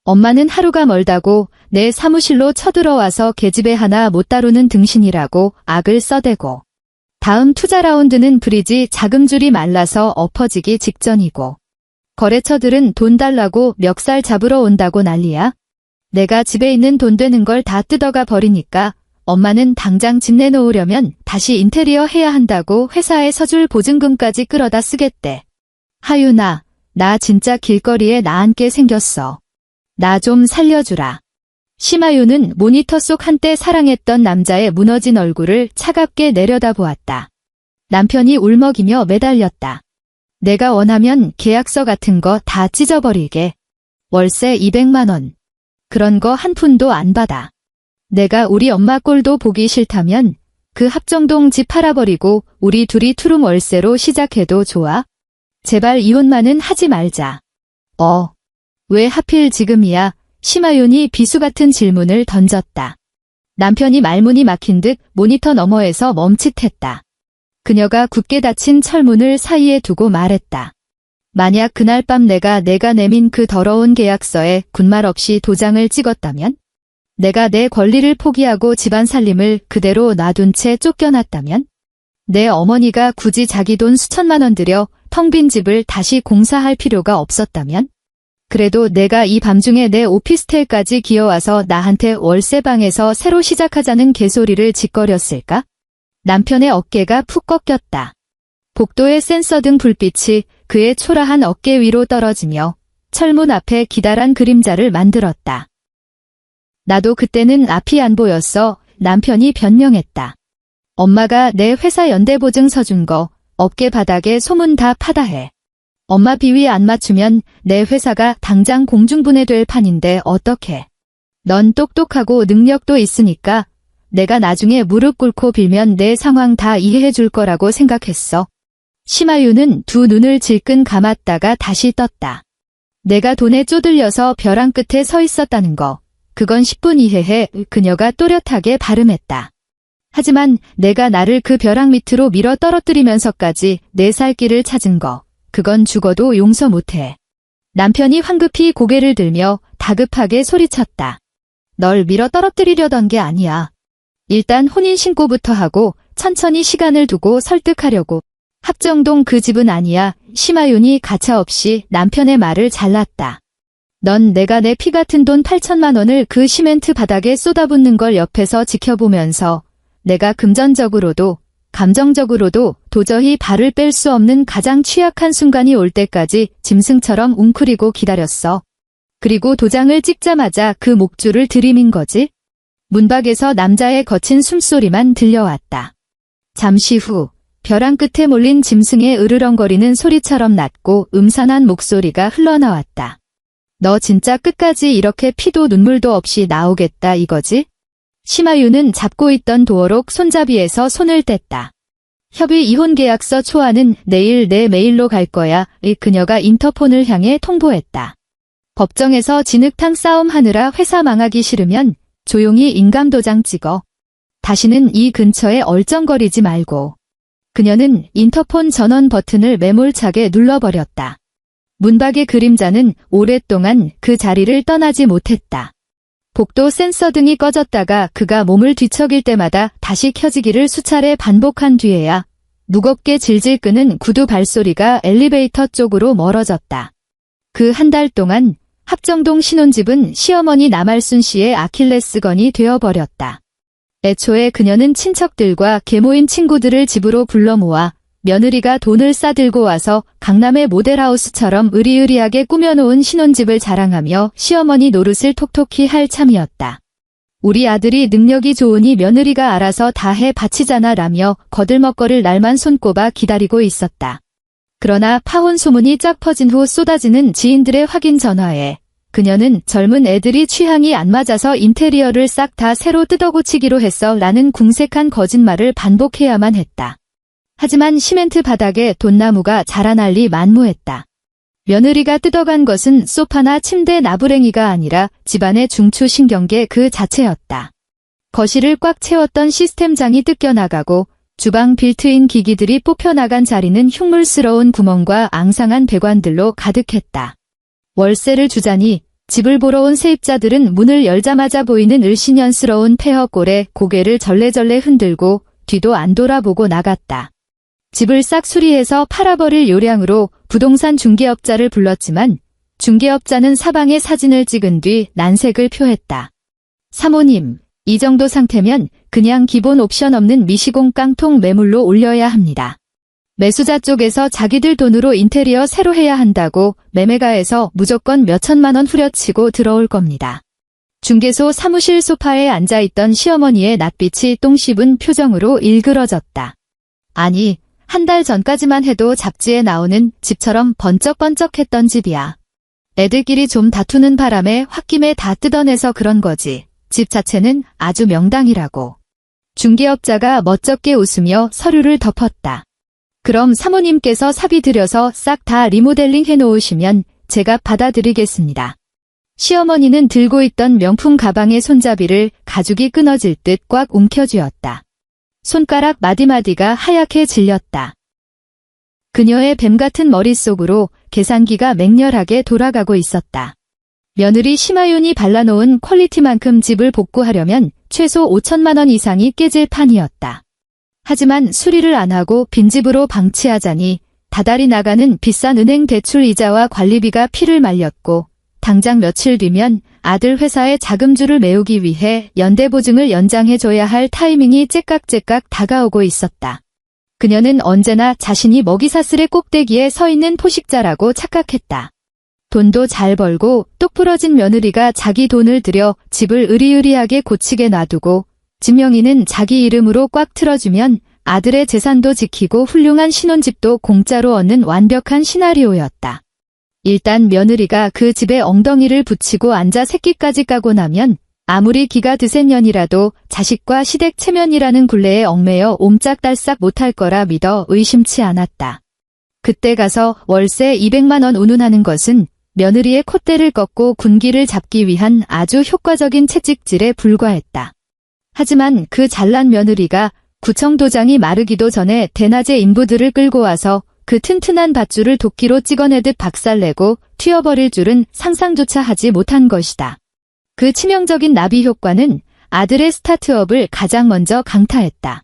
엄마는 하루가 멀다고 내 사무실로 쳐들어와서 계집애 하나 못 다루는 등신이라고 악을 써대고 다음 투자 라운드는 브리지 자금줄이 말라서 엎어지기 직전이고 거래처들은 돈 달라고 멱살 잡으러 온다고 난리야. 내가 집에 있는 돈 되는 걸 다 뜯어가 버리니까 엄마는 당장 집 내놓으려면 다시 인테리어 해야 한다고 회사에 서줄 보증금까지 끌어다 쓰겠대. 하윤아, 나 진짜 길거리에 나앉게 생겼어. 나 좀 살려주라. 심하윤은 모니터 속 한때 사랑했던 남자의 무너진 얼굴을 차갑게 내려다보았다. 남편이 울먹이며 매달렸다. 내가 원하면 계약서 같은 거 다 찢어버리게. 월세 200만 원. 그런 거 한 푼도 안 받아. 내가 우리 엄마 꼴도 보기 싫다면 그 합정동 집 팔아버리고 우리 둘이 투룸 월세로 시작해도 좋아? 제발 이혼만은 하지 말자. 왜 하필 지금이야? 심하윤이 비수 같은 질문을 던졌다. 남편이 말문이 막힌 듯 모니터 너머에서 멈칫했다. 그녀가 굳게 닫힌 철문을 사이에 두고 말했다. 만약 그날 밤 내가 내민 그 더러운 계약서에 군말 없이 도장을 찍었다면? 내가 내 권리를 포기하고 집안 살림을 그대로 놔둔 채 쫓겨났다면? 내 어머니가 굳이 자기 돈 수천만 원 들여 텅 빈 집을 다시 공사할 필요가 없었다면? 그래도 내가 이 밤중에 내 오피스텔까지 기어와서 나한테 월세방에서 새로 시작하자는 개소리를 짓거렸을까? 남편의 어깨가 푹 꺾였다. 복도의 센서 등 불빛이 그의 초라한 어깨 위로 떨어지며 철문 앞에 기다란 그림자를 만들었다. 나도 그때는 앞이 안 보였어. 남편이 변명했다. 엄마가 내 회사 연대보증 서준 거 업계 바닥에 소문 다 파다해. 엄마 비위 안 맞추면 내 회사가 당장 공중분해될 판인데 어떡해. 넌 똑똑하고 능력도 있으니까 내가 나중에 무릎 꿇고 빌면 내 상황 다 이해해 줄 거라고 생각했어. 심하윤은 두 눈을 질끈 감았다가 다시 떴다. 내가 돈에 쪼들려서 벼랑 끝에 서 있었다는 거. 그건 10분 이해해. 그녀가 또렷하게 발음했다. 하지만 내가 나를 그 벼랑 밑으로 밀어 떨어뜨리면서까지 내 살 길을 찾은 거. 그건 죽어도 용서 못해. 남편이 황급히 고개를 들며 다급하게 소리쳤다. 널 밀어 떨어뜨리려던 게 아니야. 일단 혼인신고부터 하고 천천히 시간을 두고 설득하려고. 합정동 그 집은 아니야. 심하윤이 가차없이 남편의 말을 잘랐다. 넌 내가 내 피 같은 돈 8천만 원을 그 시멘트 바닥에 쏟아붓는 걸 옆에서 지켜보면서 내가 금전적으로도 감정적으로도 도저히 발을 뺄 수 없는 가장 취약한 순간이 올 때까지 짐승처럼 웅크리고 기다렸어. 그리고 도장을 찍자마자 그 목줄을 들이민 거지. 문 밖에서 남자의 거친 숨소리만 들려왔다. 잠시 후 벼랑 끝에 몰린 짐승의 으르렁거리는 소리처럼 낮고 음산한 목소리가 흘러나왔다. 너 진짜 끝까지 이렇게 피도 눈물도 없이 나오겠다 이거지? 심하유는 잡고 있던 도어록 손잡이에서 손을 뗐다. 협의 이혼 계약서 초안은 내일 내 메일로 갈 거야. 그녀가 인터폰을 향해 통보했다. 법정에서 진흙탕 싸움하느라 회사 망하기 싫으면 조용히 인감도장 찍어. 다시는 이 근처에 얼쩡거리지 말고. 그녀는 인터폰 전원 버튼을 매몰차게 눌러버렸다. 문밖의 그림자는 오랫동안 그 자리를 떠나지 못했다. 복도 센서 등이 꺼졌다가 그가 몸을 뒤척일 때마다 다시 켜지기를 수차례 반복한 뒤에야 무겁게 질질 끄는 구두 발소리가 엘리베이터 쪽으로 멀어졌다. 그 한 달 동안 합정동 신혼집은 시어머니 남알순 씨의 아킬레스건이 되어버렸다. 애초에 그녀는 친척들과 계모임 친구들을 집으로 불러 모아 며느리가 돈을 싸들고 와서 강남의 모델하우스처럼 으리으리하게 꾸며놓은 신혼집을 자랑하며 시어머니 노릇을 톡톡히 할 참이었다. 우리 아들이 능력이 좋으니 며느리가 알아서 다 해 바치잖아 라며 거들먹거릴 날만 손꼽아 기다리고 있었다. 그러나 파혼 소문이 쫙 퍼진 후 쏟아지는 지인들의 확인 전화에 그녀는 젊은 애들이 취향이 안 맞아서 인테리어를 싹 다 새로 뜯어고치기로 했어 라는 궁색한 거짓말을 반복해야만 했다. 하지만 시멘트 바닥에 돈나무가 자라날리 만무했다. 며느리가 뜯어간 것은 소파나 침대 나부랭이가 아니라 집안의 중추신경계 그 자체였다. 거실을 꽉 채웠던 시스템장이 뜯겨나가고 주방 빌트인 기기들이 뽑혀나간 자리는 흉물스러운 구멍과 앙상한 배관들로 가득했다. 월세를 주자니 집을 보러 온 세입자들은 문을 열자마자 보이는 을씨년스러운 폐허꼴에 고개를 절레절레 흔들고 뒤도 안 돌아보고 나갔다. 집을 싹 수리해서 팔아버릴 요량으로 부동산 중개업자를 불렀지만 중개업자는 사방에 사진을 찍은 뒤 난색을 표했다. 사모님, 이 정도 상태면 그냥 기본 옵션 없는 미시공 깡통 매물로 올려야 합니다. 매수자 쪽에서 자기들 돈으로 인테리어 새로 해야 한다고 매매가에서 무조건 몇천만 원 후려치고 들어올 겁니다. 중개소 사무실 소파에 앉아있던 시어머니의 낯빛이 똥 씹은 표정으로 일그러졌다. 아니, 한 달 전까지만 해도 잡지에 나오는 집처럼 번쩍번쩍했던 집이야. 애들끼리 좀 다투는 바람에 홧김에 다 뜯어내서 그런 거지. 집 자체는 아주 명당이라고. 중개업자가 멋쩍게 웃으며 서류를 덮었다. 그럼 사모님께서 사비 들여서 싹 다 리모델링 해놓으시면 제가 받아드리겠습니다. 시어머니는 들고 있던 명품 가방의 손잡이를 가죽이 끊어질 듯 꽉 움켜쥐었다. 손가락 마디마디가 하얗게 질렸다. 그녀의 뱀같은 머릿속으로 계산기가 맹렬하게 돌아가고 있었다. 며느리 심하윤이 발라놓은 퀄리티만큼 집을 복구하려면 최소 5천만 원 이상이 깨질 판이었다. 하지만 수리를 안 하고 빈집으로 방치하자니 다달이 나가는 비싼 은행 대출 이자와 관리비가 피를 말렸고 당장 며칠 뒤면 아들 회사의 자금줄을 메우기 위해 연대보증을 연장해줘야 할 타이밍이 째깍째깍 다가오고 있었다. 그녀는 언제나 자신이 먹이사슬의 꼭대기에 서 있는 포식자라고 착각했다. 돈도 잘 벌고 똑 부러진 며느리가 자기 돈을 들여 집을 으리으리하게 고치게 놔두고 집 명의는 자기 이름으로 꽉 틀어주면 아들의 재산도 지키고 훌륭한 신혼집도 공짜로 얻는 완벽한 시나리오였다. 일단 며느리가 그 집에 엉덩이를 붙이고 앉아 새끼까지 까고 나면 아무리 기가 드센 년이라도 자식과 시댁 체면이라는 굴레에 얽매여 옴짝달싹 못할 거라 믿어 의심치 않았다. 그때 가서 월세 200만 원 운운하는 것은 며느리의 콧대를 꺾고 군기를 잡기 위한 아주 효과적인 채찍질에 불과했다. 하지만 그 잘난 며느리가 구청 도장이 마르기도 전에 대낮에 인부들을 끌고 와서 그 튼튼한 밧줄을 도끼로 찍어내듯 박살내고 튀어버릴 줄은 상상조차 하지 못한 것이다. 그 치명적인 나비 효과는 아들의 스타트업을 가장 먼저 강타했다.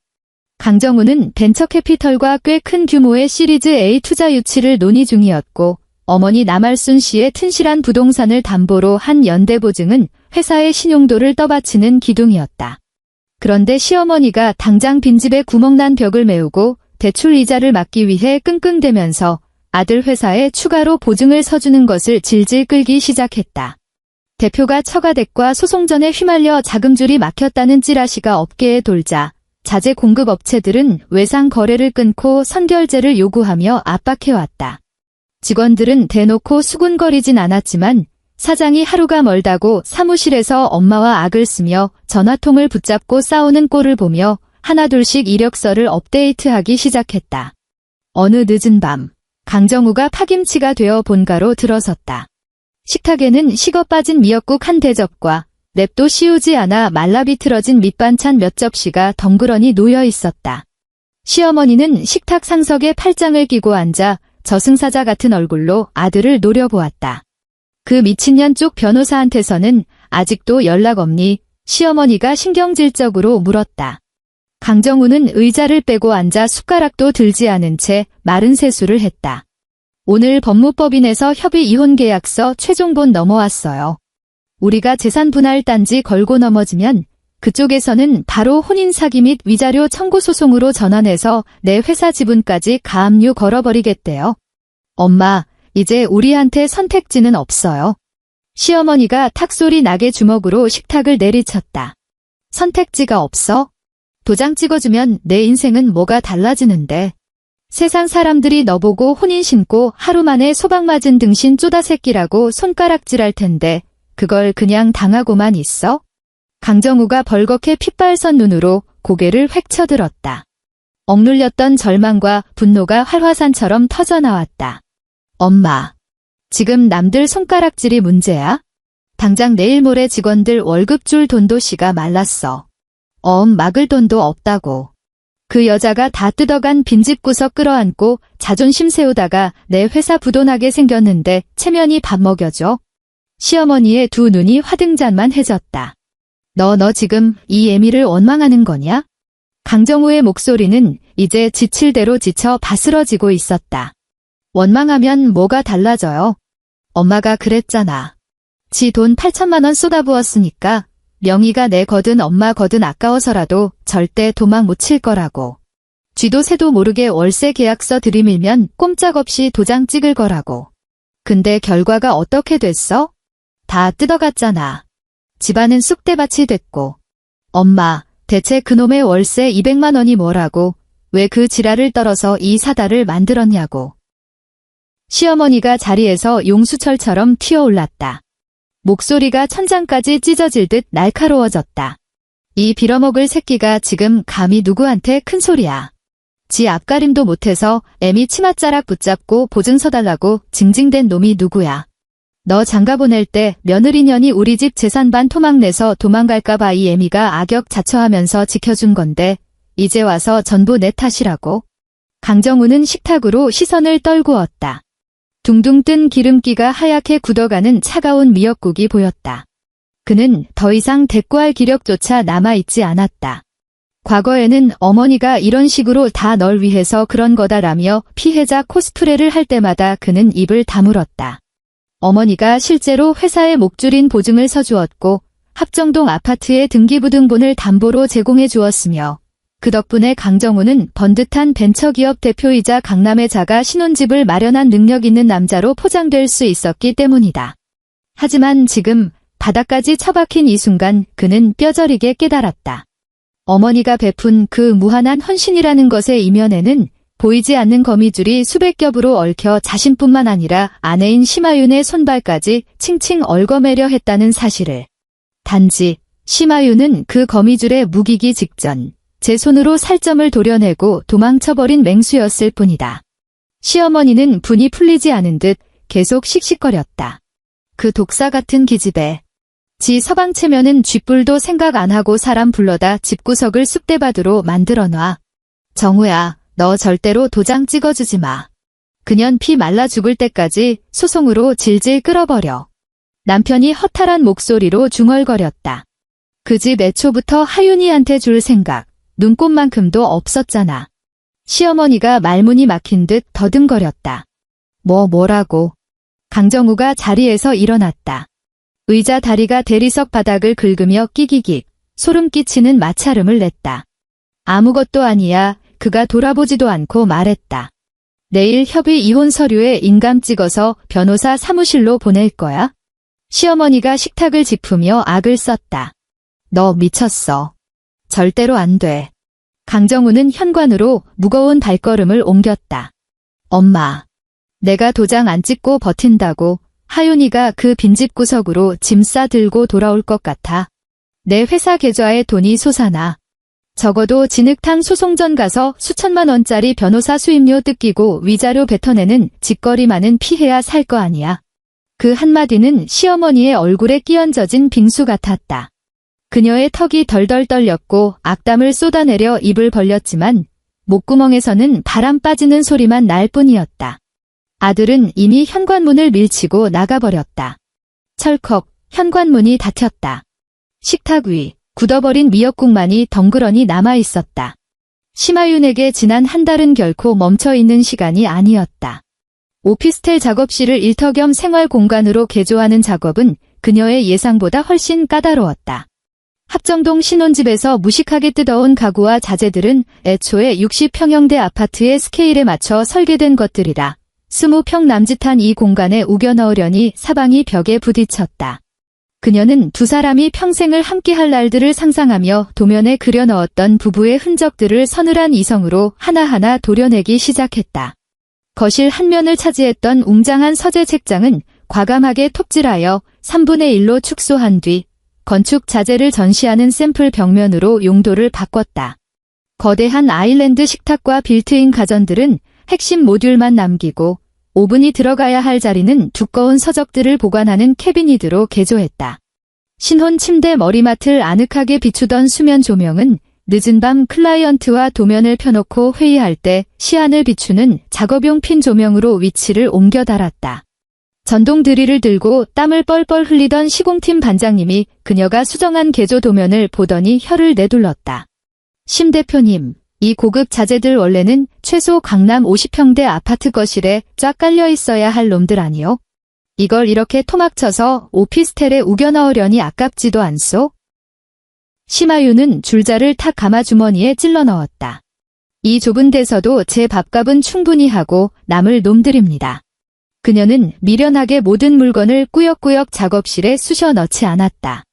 강정우는 벤처캐피털과 꽤 큰 규모의 시리즈 A 투자 유치를 논의 중이었고 어머니 남알순 씨의 튼실한 부동산을 담보로 한 연대보증은 회사의 신용도를 떠받치는 기둥이었다. 그런데 시어머니가 당장 빈집에 구멍난 벽을 메우고 대출 이자를 막기 위해 끙끙대면서 아들 회사에 추가로 보증을 서주는 것을 질질 끌기 시작했다. 대표가 처가댁과 소송전에 휘말려 자금줄이 막혔다는 찌라시가 업계에 돌자 자재 공급 업체들은 외상 거래를 끊고 선결제를 요구하며 압박해왔다. 직원들은 대놓고 수군거리진 않았지만 사장이 하루가 멀다고 사무실에서 엄마와 악을 쓰며 전화통을 붙잡고 싸우는 꼴을 보며 하나둘씩 이력서를 업데이트하기 시작했다. 어느 늦은 밤, 강정우가 파김치가 되어 본가로 들어섰다. 식탁에는 식어 빠진 미역국 한 대접과 냅도 씌우지 않아 말라 비틀어진 밑반찬 몇 접시가 덩그러니 놓여 있었다. 시어머니는 식탁 상석에 팔짱을 끼고 앉아 저승사자 같은 얼굴로 아들을 노려보았다. 그 미친년 쪽 변호사한테서는 아직도 연락 없니? 시어머니가 신경질적으로 물었다. 강정우는 의자를 빼고 앉아 숟가락도 들지 않은 채 마른 세수를 했다. 오늘 법무법인에서 협의 이혼 계약서 최종본 넘어왔어요. 우리가 재산 분할 단지 걸고 넘어지면 그쪽에서는 바로 혼인 사기 및 위자료 청구 소송으로 전환해서 내 회사 지분까지 가압류 걸어버리겠대요. 엄마, 이제 우리한테 선택지는 없어요. 시어머니가 탁소리 나게 주먹으로 식탁을 내리쳤다. 선택지가 없어? 도장 찍어주면 내 인생은 뭐가 달라지는데. 세상 사람들이 너보고 혼인 신고 하루 만에 소방 맞은 등신 쪼다새끼라고 손가락질할 텐데 그걸 그냥 당하고만 있어? 강정우가 벌겋게 핏발선 눈으로 고개를 획 쳐들었다. 억눌렸던 절망과 분노가 활화산처럼 터져나왔다. 엄마, 지금 남들 손가락질이 문제야? 당장 내일 모레 직원들 월급 줄 돈도 씨가 말랐어. 막을 돈도 없다고. 그 여자가 다 뜯어간 빈집 구석 끌어안고 자존심 세우다가 내 회사 부도나게 생겼는데 체면이 밥 먹여줘. 시어머니의 두 눈이 화등잔만해졌다. 너 지금 이 애미를 원망하는 거냐? 강정우의 목소리는 이제 지칠 대로 지쳐 바스러지고 있었다. 원망하면 뭐가 달라져요? 엄마가 그랬잖아. 지 돈 8천만 원 쏟아부었으니까 명의가 내 거든 엄마 거든 아까워서라도 절대 도망 못 칠 거라고. 쥐도 새도 모르게 월세 계약서 들이밀면 꼼짝없이 도장 찍을 거라고. 근데 결과가 어떻게 됐어? 다 뜯어갔잖아. 집안은 쑥대밭이 됐고. 엄마, 대체 그놈의 월세 200만 원이 뭐라고, 왜 그 지랄을 떨어서 이 사달을 만들었냐고. 시어머니가 자리에서 용수철처럼 튀어올랐다. 목소리가 천장까지 찢어질 듯 날카로워졌다. 이 빌어먹을 새끼가 지금 감히 누구한테 큰 소리야. 지 앞가림도 못해서 애미 치맛자락 붙잡고 보증서 달라고 징징댄 놈이 누구야. 너 장가 보낼 때 며느리년이 우리 집 재산반 토막내서 도망갈까봐 이 애미가 악역 자처하면서 지켜준 건데 이제 와서 전부 내 탓이라고. 강정우는 식탁으로 시선을 떨구었다. 둥둥 뜬 기름기가 하얗게 굳어가는 차가운 미역국이 보였다. 그는 더 이상 대꾸할 기력조차 남아있지 않았다. 과거에는 어머니가 이런 식으로 다 널 위해서 그런 거다라며 피해자 코스프레를 할 때마다 그는 입을 다물었다. 어머니가 실제로 회사에 목줄인 보증을 서주었고 합정동 아파트의 등기부등본을 담보로 제공해 주었으며 그 덕분에 강정우는 번듯한 벤처기업 대표이자 강남의 자가 신혼집을 마련한 능력 있는 남자로 포장될 수 있었기 때문이다. 하지만 지금 바닥까지 처박힌 이 순간 그는 뼈저리게 깨달았다. 어머니가 베푼 그 무한한 헌신이라는 것의 이면에는 보이지 않는 거미줄이 수백 겹으로 얽혀 자신뿐만 아니라 아내인 심하윤의 손발까지 칭칭 얽어매려 했다는 사실을. 단지 심하윤은 그 거미줄에 묵이기 직전 제 손으로 살점을 도려내고 도망쳐버린 맹수였을 뿐이다. 시어머니는 분이 풀리지 않은 듯 계속 씩씩거렸다. 그 독사 같은 기집애. 지 서방 체면은 쥐뿔도 생각 안 하고 사람 불러다 집구석을 쑥대밭으로 만들어놔. 정우야, 너 절대로 도장 찍어주지 마. 그년 피 말라 죽을 때까지 소송으로 질질 끌어버려. 남편이 허탈한 목소리로 중얼거렸다. 그 집 애초부터 하윤이한테 줄 생각, 눈꼽만큼도 없었잖아. 시어머니가 말문이 막힌 듯 더듬거렸다. 뭐라고. 강정우가 자리에서 일어났다. 의자 다리가 대리석 바닥을 긁으며 끼기기 소름 끼치는 마찰음을 냈다. 아무것도 아니야. 그가 돌아보지도 않고 말했다. 내일 협의 이혼 서류에 인감 찍어서 변호사 사무실로 보낼 거야. 시어머니가 식탁을 짚으며 악을 썼다. 너 미쳤어. 절대로 안 돼. 강정우는 현관으로 무거운 발걸음을 옮겼다. 엄마. 내가 도장 안 찍고 버틴다고 하윤이가 그 빈집 구석으로 짐 싸들고 돌아올 것 같아. 내 회사 계좌에 돈이 솟아나. 적어도 진흙탕 소송전 가서 수천만 원짜리 변호사 수임료 뜯기고 위자료 뱉어내는 짓거리 많은 피해야 살 거 아니야. 그 한마디는 시어머니의 얼굴에 끼얹어진 빙수 같았다. 그녀의 턱이 덜덜 떨렸고 악담을 쏟아내려 입을 벌렸지만 목구멍에서는 바람 빠지는 소리만 날 뿐이었다. 아들은 이미 현관문을 밀치고 나가버렸다. 철컥 현관문이 닫혔다. 식탁 위 굳어버린 미역국만이 덩그러니 남아있었다. 심하윤에게 지난 한 달은 결코 멈춰있는 시간이 아니었다. 오피스텔 작업실을 일터 겸 생활 공간으로 개조하는 작업은 그녀의 예상보다 훨씬 까다로웠다. 합정동 신혼집에서 무식하게 뜯어온 가구와 자재들은 애초에 60평형대 아파트의 스케일에 맞춰 설계된 것들이라 20평 남짓한 이 공간에 우겨 넣으려니 사방이 벽에 부딪혔다. 그녀는 두 사람이 평생을 함께할 날들을 상상하며 도면에 그려 넣었던 부부의 흔적들을 서늘한 이성으로 하나하나 도려내기 시작했다. 거실 한 면을 차지했던 웅장한 서재 책장은 과감하게 톱질하여 3분의 1로 축소한 뒤 건축 자재를 전시하는 샘플 벽면으로 용도를 바꿨다. 거대한 아일랜드 식탁과 빌트인 가전들은 핵심 모듈만 남기고 오븐이 들어가야 할 자리는 두꺼운 서적들을 보관하는 캐비닛으로 개조했다. 신혼 침대 머리맡을 아늑하게 비추던 수면 조명은 늦은 밤 클라이언트와 도면을 펴놓고 회의할 때 시안을 비추는 작업용 핀 조명으로 위치를 옮겨 달았다. 전동 드릴을 들고 땀을 뻘뻘 흘리던 시공팀 반장님이 그녀가 수정한 개조 도면을 보더니 혀를 내둘렀다. 심 대표님, 이 고급 자재들 원래는 최소 강남 50평대 아파트 거실에 쫙 깔려 있어야 할 놈들 아니요? 이걸 이렇게 토막쳐서 오피스텔에 우겨 넣으려니 아깝지도 않소? 심하윤은 줄자를 탁 감아 주머니에 찔러 넣었다. 이 좁은 데서도 제 밥값은 충분히 하고 남을 놈들입니다. 그녀는 미련하게 모든 물건을 꾸역꾸역 작업실에 쑤셔 넣지 않았다.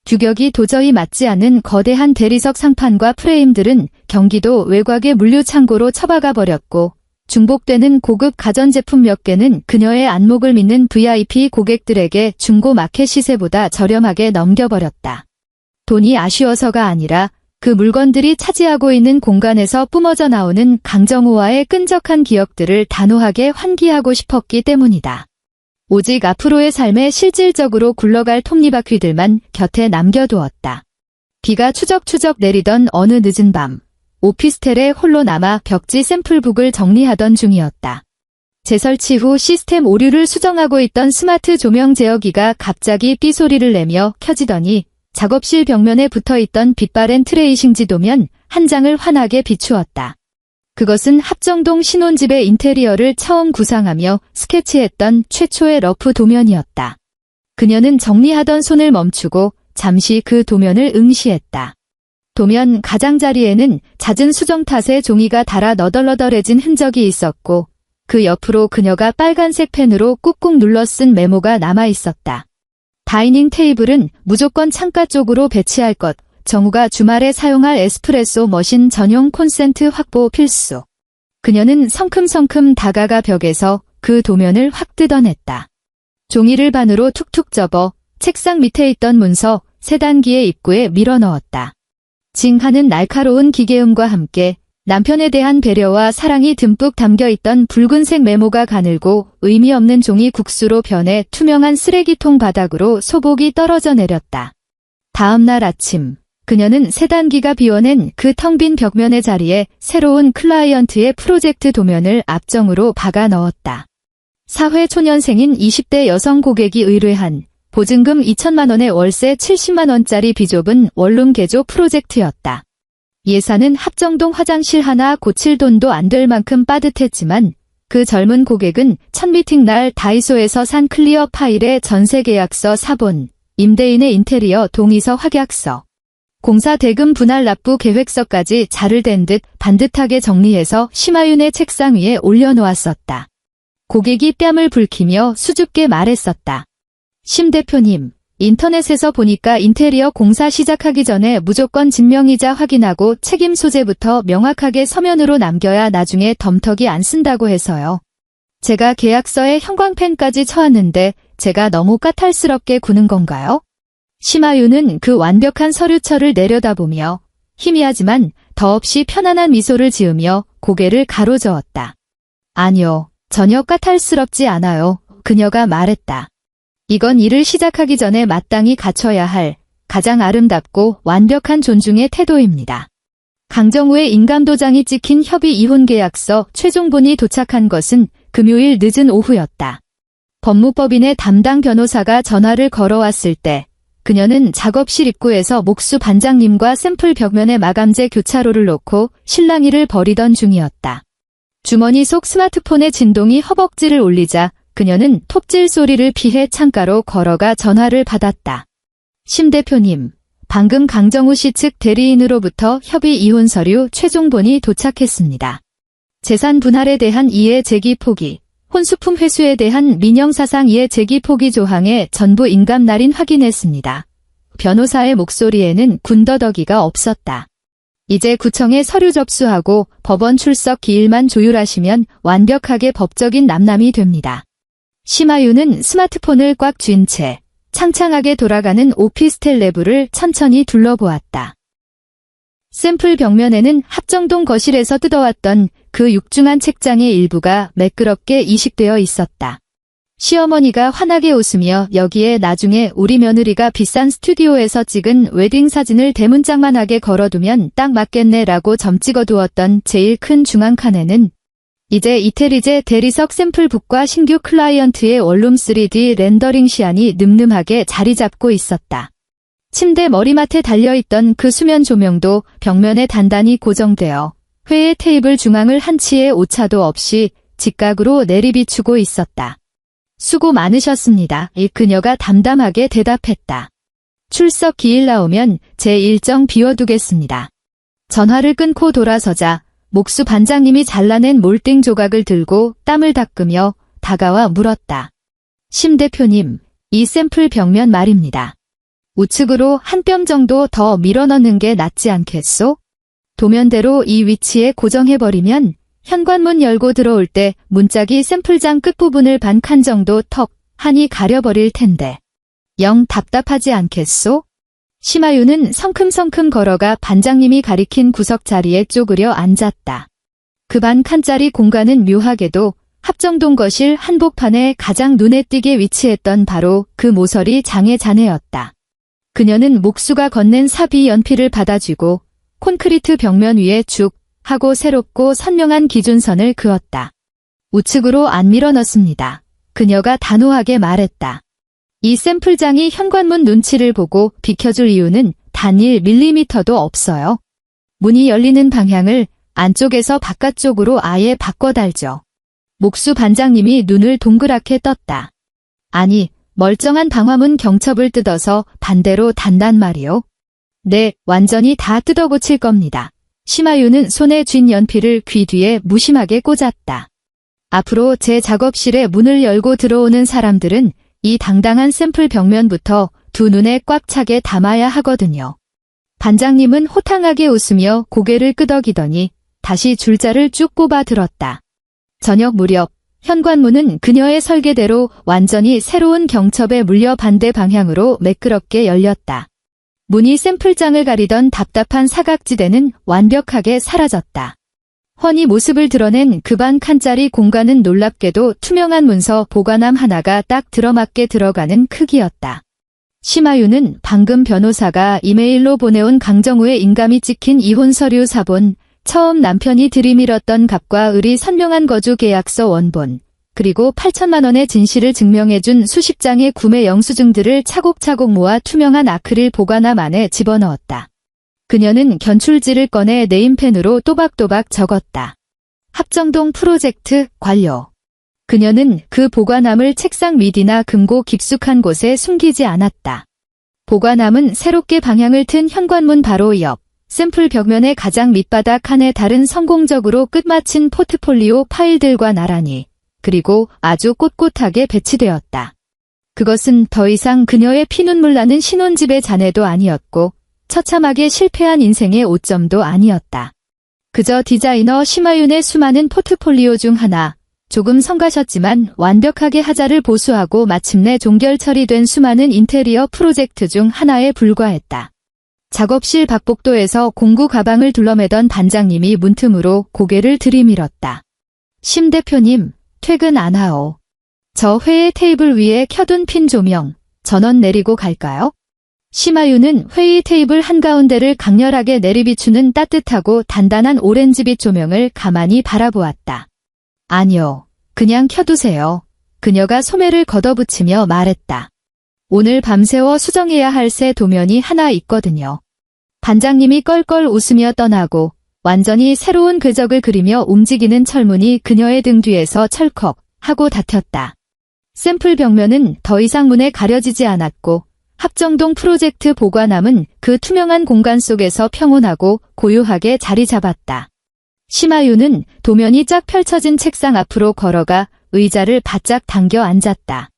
규격이 도저히 맞지 않는 거대한 대리석 상판과 프레임들은 경기도 외곽의 물류창고로 처박아 버렸고 중복되는 고급 가전제품 몇 개는 그녀의 안목을 믿는 VIP 고객들에게 중고 마켓 시세보다 저렴하게 넘겨버렸다. 돈이 아쉬워서가 아니라 그 물건들이 차지하고 있는 공간에서 뿜어져 나오는 강정우와의 끈적한 기억들을 단호하게 환기하고 싶었기 때문이다. 오직 앞으로의 삶에 실질적으로 굴러갈 톱니바퀴들만 곁에 남겨두었다. 비가 추적추적 내리던 어느 늦은 밤, 오피스텔에 홀로 남아 벽지 샘플북을 정리하던 중이었다. 재설치 후 시스템 오류를 수정하고 있던 스마트 조명 제어기가 갑자기 삐소리를 내며 켜지더니 작업실 벽면에 붙어있던 빛바랜 트레이싱지 도면 한 장을 환하게 비추었다. 그것은 합정동 신혼집의 인테리어를 처음 구상하며 스케치했던 최초의 러프 도면이었다. 그녀는 정리하던 손을 멈추고 잠시 그 도면을 응시했다. 도면 가장자리에는 잦은 수정 탓에 종이가 닳아 너덜너덜해진 흔적이 있었고 그 옆으로 그녀가 빨간색 펜으로 꾹꾹 눌러 쓴 메모가 남아있었다. 다이닝 테이블은 무조건 창가 쪽으로 배치할 것. 정우가 주말에 사용할 에스프레소 머신 전용 콘센트 확보 필수. 그녀는 성큼성큼 다가가 벽에서 그 도면을 확 뜯어냈다. 종이를 반으로 툭툭 접어 책상 밑에 있던 문서 세단기의 입구에 밀어넣었다. 징하는 날카로운 기계음과 함께 남편에 대한 배려와 사랑이 듬뿍 담겨있던 붉은색 메모가 가늘고 의미 없는 종이 국수로 변해 투명한 쓰레기통 바닥으로 소복이 떨어져 내렸다. 다음 날 아침, 그녀는 세단기가 비워낸 그 텅 빈 벽면의 자리에 새로운 클라이언트의 프로젝트 도면을 앞정으로 박아 넣었다. 사회초년생인 20대 여성 고객이 의뢰한 보증금 2천만 원에 월세 70만 원짜리 비좁은 원룸 개조 프로젝트였다. 예산은 합정동 화장실 하나 고칠 돈도 안 될 만큼 빠듯했지만 그 젊은 고객은 첫 미팅 날 다이소에서 산 클리어 파일에 전세 계약서 사본, 임대인의 인테리어 동의서 확약서, 공사 대금 분할 납부 계획서까지 자를 댄 듯 반듯하게 정리해서 심하윤의 책상 위에 올려놓았었다. 고객이 뺨을 붉히며 수줍게 말했었다. 심 대표님, 인터넷에서 보니까 인테리어 공사 시작하기 전에 무조건 진명이자 확인하고 책임 소재부터 명확하게 서면으로 남겨야 나중에 덤터기 안 쓴다고 해서요. 제가 계약서에 형광펜까지 쳐왔는데 제가 너무 까탈스럽게 구는 건가요? 심하윤은 그 완벽한 서류철을 내려다보며 희미하지만 더없이 편안한 미소를 지으며 고개를 가로저었다. 아니요, 전혀 까탈스럽지 않아요. 그녀가 말했다. 이건 일을 시작하기 전에 마땅히 갖춰야 할 가장 아름답고 완벽한 존중의 태도입니다. 강정우의 인감도장이 찍힌 협의 이혼 계약서 최종본이 도착한 것은 금요일 늦은 오후였다. 법무법인의 담당 변호사가 전화를 걸어왔을 때 그녀는 작업실 입구에서 목수 반장님과 샘플 벽면에 마감재 교차로를 놓고 실랑이를 벌이던 중이었다. 주머니 속 스마트폰의 진동이 허벅지를 올리자 그녀는 톱질 소리를 피해 창가로 걸어가 전화를 받았다. 심 대표님, 방금 강정우 씨 측 대리인으로부터 협의 이혼 서류 최종본이 도착했습니다. 재산 분할에 대한 이해 제기 포기, 혼수품 회수에 대한 민영사상 이해 제기 포기 조항에 전부 인감 날인 확인했습니다. 변호사의 목소리에는 군더더기가 없었다. 이제 구청에 서류 접수하고 법원 출석 기일만 조율하시면 완벽하게 법적인 남남이 됩니다. 심하윤은 스마트폰을 꽉 쥔 채 창창하게 돌아가는 오피스텔 내부를 천천히 둘러보았다. 샘플 벽면에는 합정동 거실에서 뜯어왔던 그 육중한 책장의 일부가 매끄럽게 이식되어 있었다. 시어머니가 환하게 웃으며 여기에 나중에 우리 며느리가 비싼 스튜디오에서 찍은 웨딩 사진을 대문짝만하게 걸어두면 딱 맞겠네라고 점 찍어두었던 제일 큰 중앙 칸에는 이제 이태리제 대리석 샘플북과 신규 클라이언트의 원룸 3D 렌더링 시안이 늠름하게 자리 잡고 있었다. 침대 머리맡에 달려있던 그 수면 조명도 벽면에 단단히 고정되어 회의 테이블 중앙을 한치의 오차도 없이 직각으로 내리비추고 있었다. 수고 많으셨습니다. 그녀가 담담하게 대답했다. 출석 기일 나오면 제 일정 비워두겠습니다. 전화를 끊고 돌아서자 목수 반장님이 잘라낸 몰딩 조각을 들고 땀을 닦으며 다가와 물었다. 심 대표님, 이 샘플 벽면 말입니다. 우측으로 한 뼘 정도 더 밀어넣는 게 낫지 않겠소? 도면대로 이 위치에 고정해버리면 현관문 열고 들어올 때 문짝이 샘플장 끝부분을 반 칸 정도 턱 하니 가려버릴 텐데. 영 답답하지 않겠소? 심하윤은 성큼성큼 걸어가 반장님이 가리킨 구석 자리에 쪼그려 앉았다. 그 반 칸짜리 공간은 묘하게도 합정동 거실 한복판에 가장 눈에 띄게 위치했던 바로 그 모서리 장의 자네였다. 그녀는 목수가 건넨 사비 연필을 받아쥐고 콘크리트 벽면 위에 쭉 하고 새롭고 선명한 기준선을 그었다. 우측으로 안 밀어넣습니다. 그녀가 단호하게 말했다. 이 샘플장이 현관문 눈치를 보고 비켜줄 이유는 단 1mm도 없어요. 문이 열리는 방향을 안쪽에서 바깥쪽으로 아예 바꿔달죠. 목수 반장님이 눈을 동그랗게 떴다. 아니, 멀쩡한 방화문 경첩을 뜯어서 반대로 단단 말이요. 네, 완전히 다 뜯어고칠 겁니다. 심하윤은 손에 쥔 연필을 귀 뒤에 무심하게 꽂았다. 앞으로 제 작업실에 문을 열고 들어오는 사람들은 이 당당한 샘플 벽면부터 두 눈에 꽉 차게 담아야 하거든요. 반장님은 호탕하게 웃으며 고개를 끄덕이더니 다시 줄자를 쭉 꼽아 들었다. 저녁 무렵 현관문은 그녀의 설계대로 완전히 새로운 경첩에 물려 반대 방향으로 매끄럽게 열렸다. 문이 샘플장을 가리던 답답한 사각지대는 완벽하게 사라졌다. 훤히 모습을 드러낸 그 반 칸짜리 공간은 놀랍게도 투명한 문서 보관함 하나가 딱 들어맞게 들어가는 크기였다. 심하윤은 방금 변호사가 이메일로 보내온 강정우의 인감이 찍힌 이혼 서류 사본, 처음 남편이 들이밀었던 갑과 을이 선명한 거주 계약서 원본, 그리고 8천만 원의 진실을 증명해준 수십 장의 구매 영수증들을 차곡차곡 모아 투명한 아크릴 보관함 안에 집어넣었다. 그녀는 견출지를 꺼내 네임펜으로 또박또박 적었다. 합정동 프로젝트 완료. 그녀는 그 보관함을 책상 밑이나 금고 깊숙한 곳에 숨기지 않았다. 보관함은 새롭게 방향을 튼 현관문 바로 옆, 샘플 벽면의 가장 밑바닥 칸에 다른 성공적으로 끝마친 포트폴리오 파일들과 나란히, 그리고 아주 꼿꼿하게 배치되었다. 그것은 더 이상 그녀의 피눈물 나는 신혼집의 잔해도 아니었고, 처참하게 실패한 인생의 오점도 아니었다. 그저 디자이너 심하윤의 수많은 포트폴리오 중 하나, 조금 성가셨지만 완벽하게 하자를 보수하고 마침내 종결 처리된 수많은 인테리어 프로젝트 중 하나에 불과했다. 작업실 박복도에서 공구 가방을 둘러매던 반장님이 문틈으로 고개를 들이밀었다. 심 대표님, 퇴근 안 하오. 저 회의 테이블 위에 켜둔 핀 조명, 전원 내리고 갈까요? 심하윤은 회의 테이블 한가운데를 강렬하게 내리비추는 따뜻하고 단단한 오렌지빛 조명을 가만히 바라보았다. 아니요, 그냥 켜두세요. 그녀가 소매를 걷어붙이며 말했다. 오늘 밤새워 수정해야 할 새 도면이 하나 있거든요. 반장님이 껄껄 웃으며 떠나고 완전히 새로운 궤적을 그리며 움직이는 철문이 그녀의 등 뒤에서 철컥 하고 닫혔다. 샘플 벽면은 더 이상 문에 가려지지 않았고 합정동 프로젝트 보관함은 그 투명한 공간 속에서 평온하고 고요하게 자리 잡았다. 심하윤은 도면이 쫙 펼쳐진 책상 앞으로 걸어가 의자를 바짝 당겨 앉았다.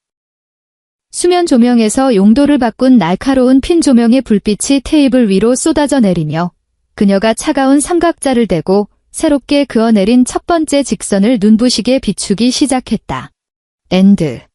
수면 조명에서 용도를 바꾼 날카로운 핀 조명의 불빛이 테이블 위로 쏟아져 내리며 그녀가 차가운 삼각자를 대고 새롭게 그어내린 첫 번째 직선을 눈부시게 비추기 시작했다. 엔드.